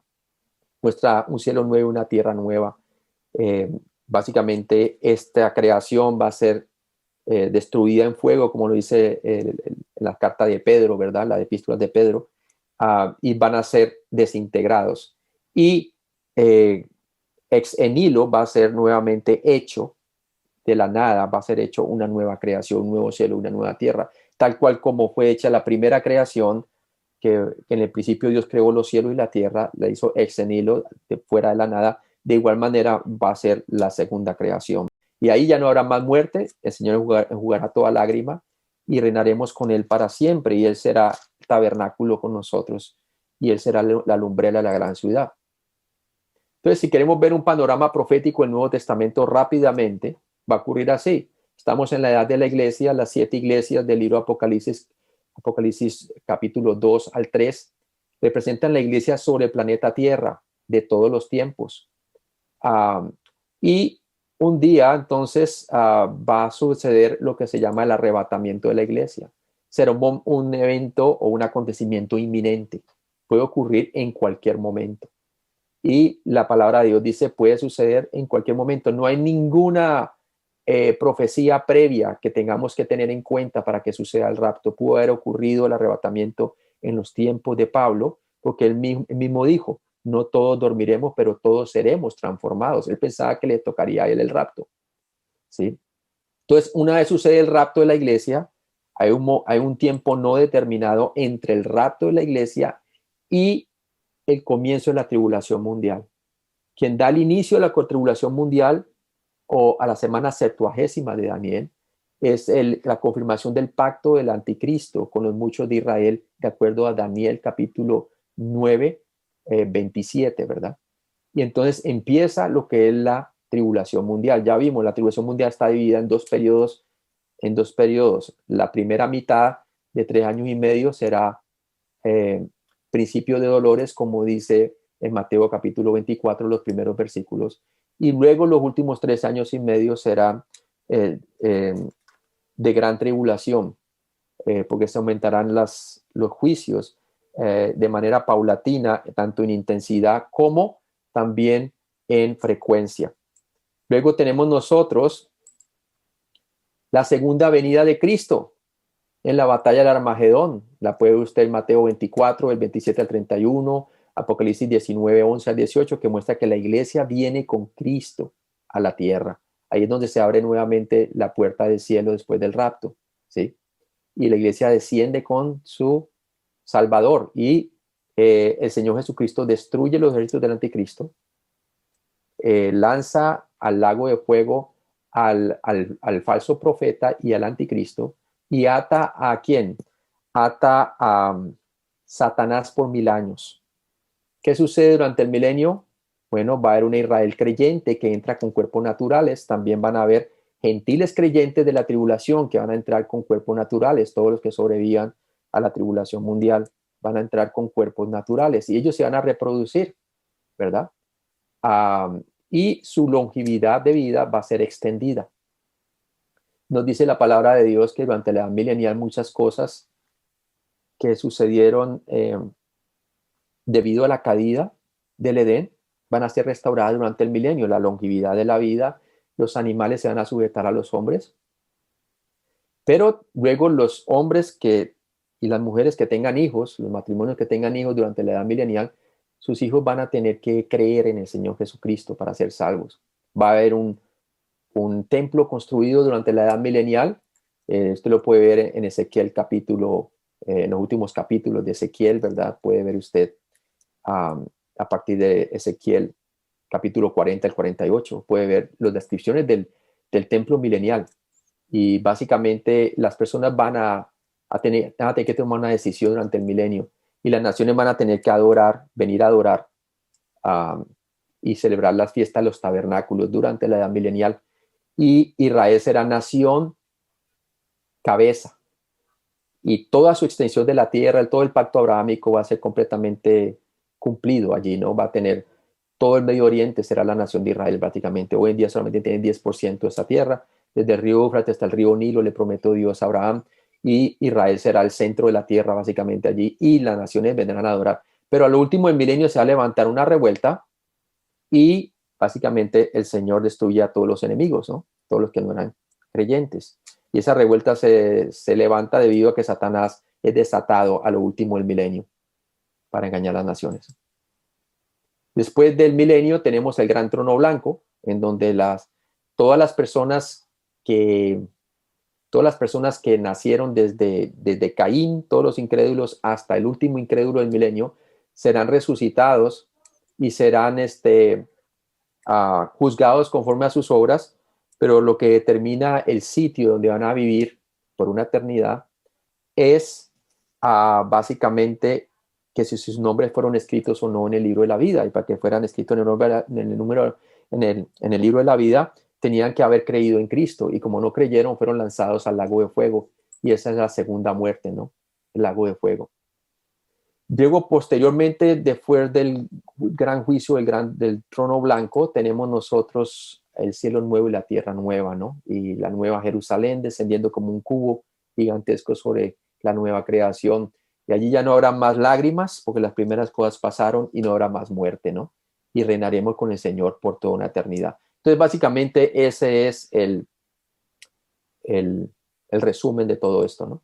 Muestra un cielo nuevo, una tierra nueva. Básicamente esta creación va a ser destruida en fuego, como lo dice la carta de Pedro, ¿verdad? La epístola de Pedro, y van a ser desintegrados. Y ex nihilo va a ser nuevamente hecho de la nada, va a ser hecho una nueva creación, un nuevo cielo, una nueva tierra, tal cual como fue hecha la primera creación, que en el principio Dios creó los cielos y la tierra, la hizo ex nihilo, fuera de la nada. De igual manera va a ser la segunda creación. Y ahí ya no habrá más muerte, el Señor enjugará toda lágrima y reinaremos con Él para siempre, y Él será tabernáculo con nosotros, y Él será la lumbrera de la gran ciudad. Entonces, si queremos ver un panorama profético del Nuevo Testamento rápidamente, va a ocurrir así. Estamos en la edad de la iglesia, las 7 iglesias del libro Apocalipsis, Apocalipsis capítulo 2 al 3, representan la iglesia sobre el planeta Tierra de todos los tiempos. Y un día, entonces, va a suceder lo que se llama el arrebatamiento de la iglesia. Será un evento o un acontecimiento inminente. Puede ocurrir en cualquier momento. Y la palabra de Dios dice, puede suceder en cualquier momento. No hay ninguna profecía previa que tengamos que tener en cuenta para que suceda el rapto. Pudo haber ocurrido el arrebatamiento en los tiempos de Pablo, porque él mismo dijo, no todos dormiremos, pero todos seremos transformados. Él pensaba que le tocaría a él el rapto, ¿sí? Entonces, una vez sucede el rapto de la iglesia, hay un tiempo no determinado entre el rapto de la iglesia y el comienzo de la tribulación mundial. Quien da el inicio de la tribulación mundial o a la semana 70 de Daniel es la confirmación del pacto del anticristo con los muchos de Israel, de acuerdo a Daniel capítulo 9, 27, ¿verdad? Y entonces empieza lo que es la tribulación mundial. Ya vimos, la tribulación mundial está dividida en dos periodos. La primera mitad de 3 años y medio será principio de dolores, como dice en Mateo capítulo 24, los primeros versículos. Y luego los últimos 3 años y medio será de gran tribulación, porque se aumentarán los juicios de manera paulatina, tanto en intensidad como también en frecuencia. Luego tenemos nosotros la segunda venida de Cristo en la batalla del Armagedón. La puede usted en Mateo 24, el 27 al 31, Apocalipsis 19, 11 al 18, que muestra que la iglesia viene con Cristo a la tierra. Ahí es donde se abre nuevamente la puerta del cielo después del rapto, ¿sí? Y la iglesia desciende con su Salvador y el Señor Jesucristo destruye los ejércitos del anticristo, lanza al lago de fuego al falso profeta y al anticristo, y ata a ¿quién? Ata a Satanás por 1000 años. ¿Qué sucede durante el milenio? Bueno, va a haber una Israel creyente que entra con cuerpos naturales, también van a haber gentiles creyentes de la tribulación que van a entrar con cuerpos naturales, todos los que sobrevivan a la tribulación mundial van a entrar con cuerpos naturales y ellos se van a reproducir, ¿verdad? Y su longevidad de vida va a ser extendida. Nos dice la palabra de Dios que durante la edad milenial muchas cosas que sucedieron debido a la caída del Edén van a ser restauradas durante el milenio. La longevidad de la vida, los animales se van a sujetar a los hombres, pero luego los hombres y las mujeres que tengan hijos, los matrimonios que tengan hijos durante la edad milenial, sus hijos van a tener que creer en el Señor Jesucristo para ser salvos. Va a haber un templo construido durante la edad milenial. Usted lo puede ver en Ezequiel capítulo, en los últimos capítulos de Ezequiel, ¿verdad? Puede ver usted a partir de Ezequiel capítulo 40 al 48, puede ver las descripciones del templo milenial. Y básicamente las personas van a tener que tomar una decisión durante el milenio y las naciones van a tener que venir a adorar y celebrar las fiestas de los tabernáculos durante la edad milenial. Y Israel será nación cabeza. Y toda su extensión de la tierra, todo el pacto abrahámico va a ser completamente cumplido allí, ¿no? Va a tener todo el Medio Oriente, será la nación de Israel prácticamente. Hoy en día solamente tienen 10% de esa tierra. Desde el río Éufrates hasta el río Nilo le prometió Dios a Abraham y Israel será el centro de la tierra básicamente allí y las naciones vendrán a adorar. Pero al último del milenio se va a levantar una revuelta y básicamente el Señor destruye a todos los enemigos, ¿no? Todos los que no eran creyentes. Y esa revuelta se levanta debido a que Satanás es desatado a lo último del milenio para engañar a las naciones. Después del milenio tenemos el gran trono blanco, en donde todas las personas que nacieron desde Caín, todos los incrédulos, hasta el último incrédulo del milenio, serán resucitados y serán juzgados conforme a sus obras, pero lo que determina el sitio donde van a vivir por una eternidad es básicamente que si sus nombres fueron escritos o no en el libro de la vida, y para que fueran escritos en el libro de la vida, tenían que haber creído en Cristo, y como no creyeron, fueron lanzados al lago de fuego, y esa es la segunda muerte, ¿no? El lago de fuego. Luego, posteriormente, después del gran juicio del trono blanco, tenemos nosotros el cielo nuevo y la tierra nueva, ¿no? Y la nueva Jerusalén descendiendo como un cubo gigantesco sobre la nueva creación. Y allí ya no habrá más lágrimas, porque las primeras cosas pasaron y no habrá más muerte, ¿no? Y reinaremos con el Señor por toda una eternidad. Entonces, básicamente, ese es el resumen de todo esto, ¿no?